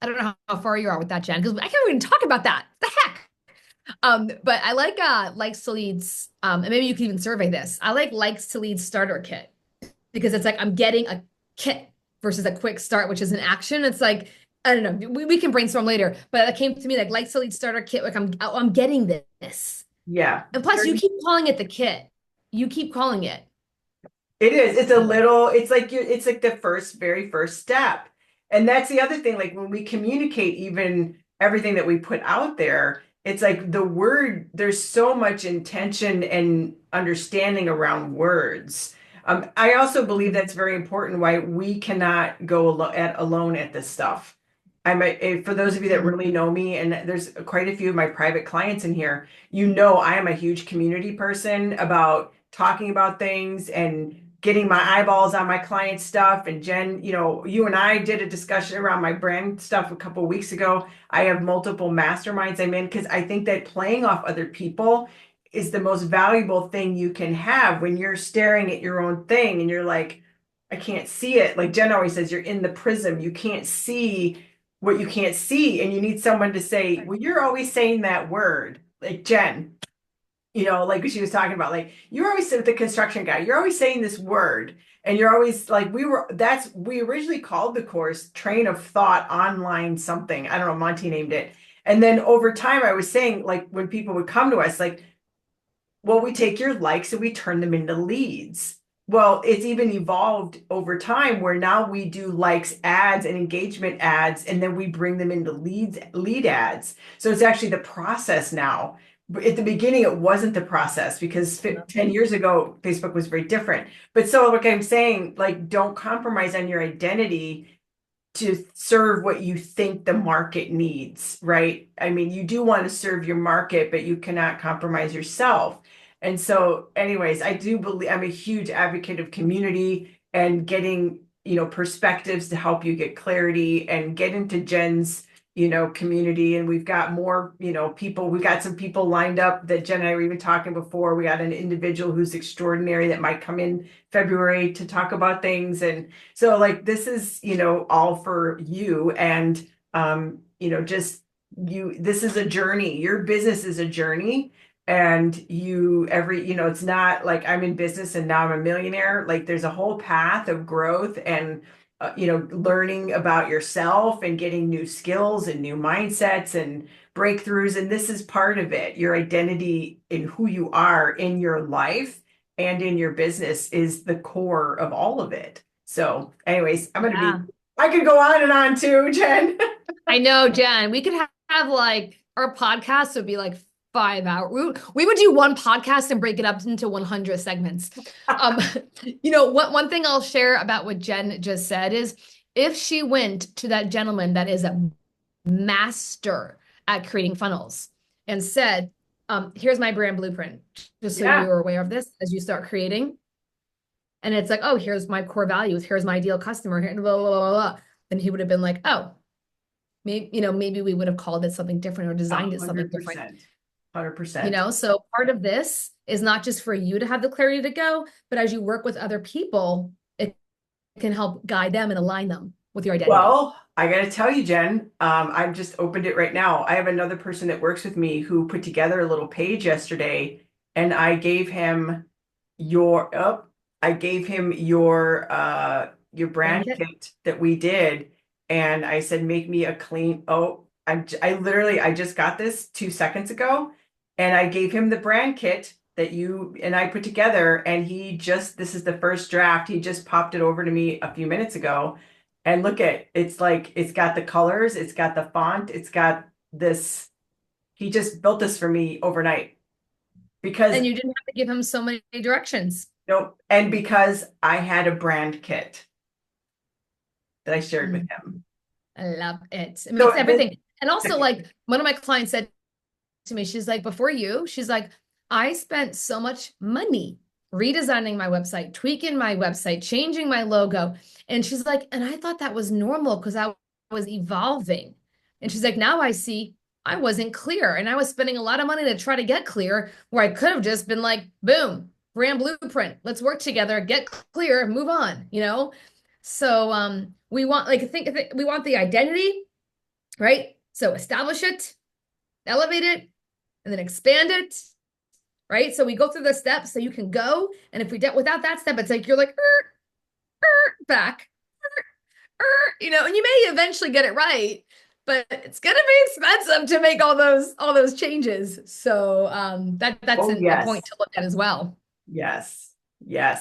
don't know how far you are with that, Jen, because I can't even talk about that. The heck? But I like likes to leads, and maybe you can even survey this. I like likes to leads starter kit because it's like I'm getting a kit versus a quick start, which is an action. It's like, I don't know, we can brainstorm later, but it came to me like likes to leads starter kit, like I'm getting this. Yeah. And plus you keep calling it the kit. You keep calling it. It is. It's like the very first step. And that's the other thing. Like when we communicate, even everything that we put out there, it's like the word, there's so much intention and understanding around words. I also believe that's very important why we cannot go alone at this stuff. For those of you that really know me, and there's quite a few of my private clients in here, I am a huge community person about talking about things and getting my eyeballs on my client stuff. And Jen, you and I did a discussion around my brand stuff a couple of weeks ago. I have multiple masterminds I'm in because I think that playing off other people is the most valuable thing you can have when you're staring at your own thing and you're like, I can't see it. Like Jen always says, you're in the prism. You can't see what you can't see. And you need someone to say, well, you're always saying that word. Like Jen, like what she was talking about, like you're always with the construction guy, you're always saying this word, and you're always like, we originally called the course Train of Thought Online something. I don't know, Monty named it. And then over time, I was saying, like, when people would come to us, like, well, we take your likes and we turn them into leads. Well, it's even evolved over time where now we do likes ads and engagement ads, and then we bring them into lead ads. So it's actually the process now. At the beginning, it wasn't the process because 10 years ago, Facebook was very different. But so, like I'm saying, like, don't compromise on your identity to serve what you think the market needs, right? I mean, you do want to serve your market, but you cannot compromise yourself. And so, anyways, I do believe I'm a huge advocate of community and getting, perspectives to help you get clarity and get into Jen's, community. And we've got more, people, we got some people lined up that Jen and I were even talking before. We got an individual who's extraordinary that might come in February to talk about things. And so like, this is, all for you. And, just this is a journey. Your business is a journey. And it's not like I'm in business and now I'm a millionaire. Like there's a whole path of growth and learning about yourself and getting new skills and new mindsets and breakthroughs. And this is part of it. Your identity in who you are in your life and in your business is the core of all of it. So anyways, I could go on and on too, Jen. I know, Jen, we could have like our podcast would be like 5 hours. We would do one podcast and break it up into 100 segments. One thing I'll share about what Jen just said is if she went to that gentleman that is a master at creating funnels and said, here's my brand blueprint, just so you're aware of this as you start creating. And it's like, oh, here's my core values. Here's my ideal customer. Here, blah, blah, blah, blah. Then he would have been like, oh, maybe we would have called it something different or designed it something different. 100%. So part of this is not just for you to have the clarity to go, but as you work with other people, it can help guide them and align them with your identity. Well, I got to tell you, Jen, I've just opened it right now. I have another person that works with me who put together a little page yesterday, and I gave him your brand kit that we did. And I said, make me a clean, I just got this 2 seconds ago. And I gave him the brand kit that you and I put together. And this is the first draft. He just popped it over to me a few minutes ago. And look it's got the colors, it's got the font, it's got this. He just built this for me overnight. And you didn't have to give him so many directions. Nope. And because I had a brand kit that I shared with him. I love it. It makes everything. And also, like, one of my clients said to me, she's like, she's like, I spent so much money redesigning my website, tweaking my website, changing my logo. And she's like, and I thought that was normal because I was evolving. And she's like, now I see I wasn't clear. And I was spending a lot of money to try to get clear where I could have just been like, boom, brand blueprint. Let's work together, get clear, move on, So we want, we want the identity, right? So establish it, elevate it, and then expand it, right? So we go through the steps so you can go. And if we did without that step, it's like you're like back, and you may eventually get it right, but it's gonna be expensive to make all those changes. So that's a point to look at as well. Yes.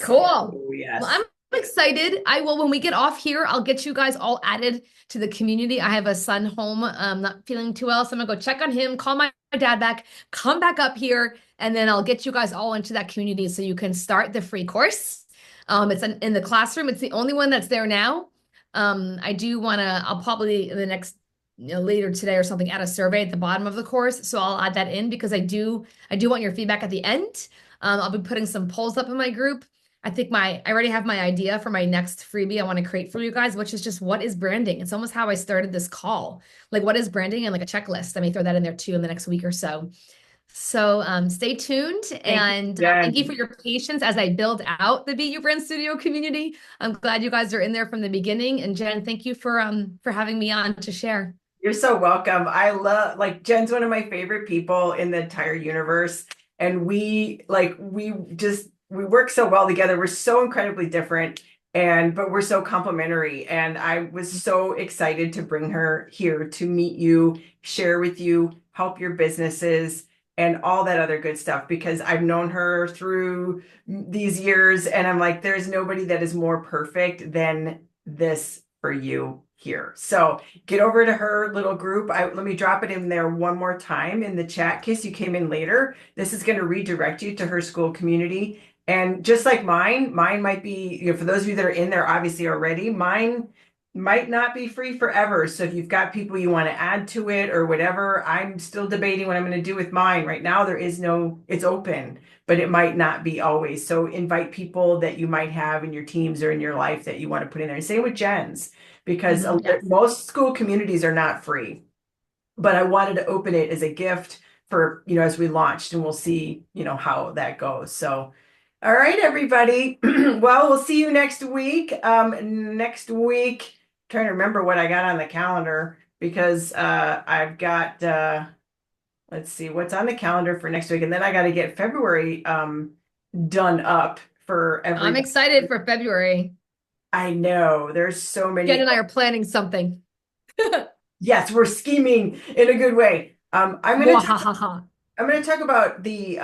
Cool. Oh, yes. Well, I'm excited. I will, when we get off here, I'll get you guys all added to the community. I have a son home, not feeling too well. So I'm gonna go check on him, call my dad back, come back up here, and then I'll get you guys all into that community so you can start the free course. It's in the classroom. It's the only one that's there now. I'll probably in the next, later today or something, add a survey at the bottom of the course. So I'll add that in because I do want your feedback at the end. I'll be putting some polls up in my group. I think I already have my idea for my next freebie I want to create for you guys, which is just what is branding? It's almost how I started this call. Like, what is branding and like a checklist? I may throw that in there too in the next week or so. So stay tuned Thank you, and thank you for Jen. your patience as I build out the Beat Your Brand Studio community. I'm glad you guys are in there from the beginning. And Jenn, thank you for having me on to share. You're so welcome. I love, like, Jen's one of my favorite people in the entire universe. And we work so well together. We're so incredibly different but we're so complementary. And I was so excited to bring her here to meet you, share with you, help your businesses and all that other good stuff because I've known her through these years and I'm like, there's nobody that is more perfect than this for you here. So get over to her little group. Let me drop it in there one more time in the chat in case you came in later. This is going to redirect you to her Skool Community. And just like mine might be, for those of you that are in there obviously already, mine might not be free forever. So if you've got people you want to add to it or whatever, I'm still debating what I'm going to do with mine. Right now, it's open, but it might not be always. So invite people that you might have in your teams or in your life that you want to put in there. And same with Jen's because Yes. most Skool communities are not free. But I wanted to open it as a gift for, as we launched, and we'll see, how that goes. So, all right, everybody. Well, we'll see you next week. Next week, trying to remember what I got on the calendar because I've got let's see what's on the calendar for next week, and then I got to get February done up for I'm everybody. excited for February. I know there's so Jen many. and I are planning something. Yes, we're scheming in a good way. Mwahaha. I'm going to talk about the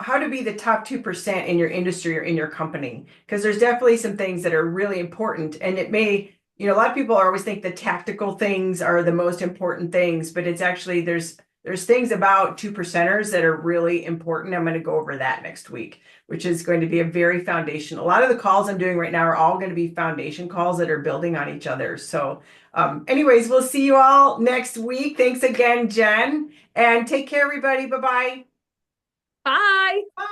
how to be the top 2% in your industry or in your company because there's definitely some things that are really important and it may, a lot of people always think the tactical things are the most important things, but it's actually there's things about 2%ers that are really important. I'm going to go over that next week, which is going to be a very foundation. A lot of the calls I'm doing right now are all going to be foundation calls that are building on each other. So anyways, we'll see you all next week. Thanks again, Jenn. And take care, everybody. Bye-bye. Bye. Bye.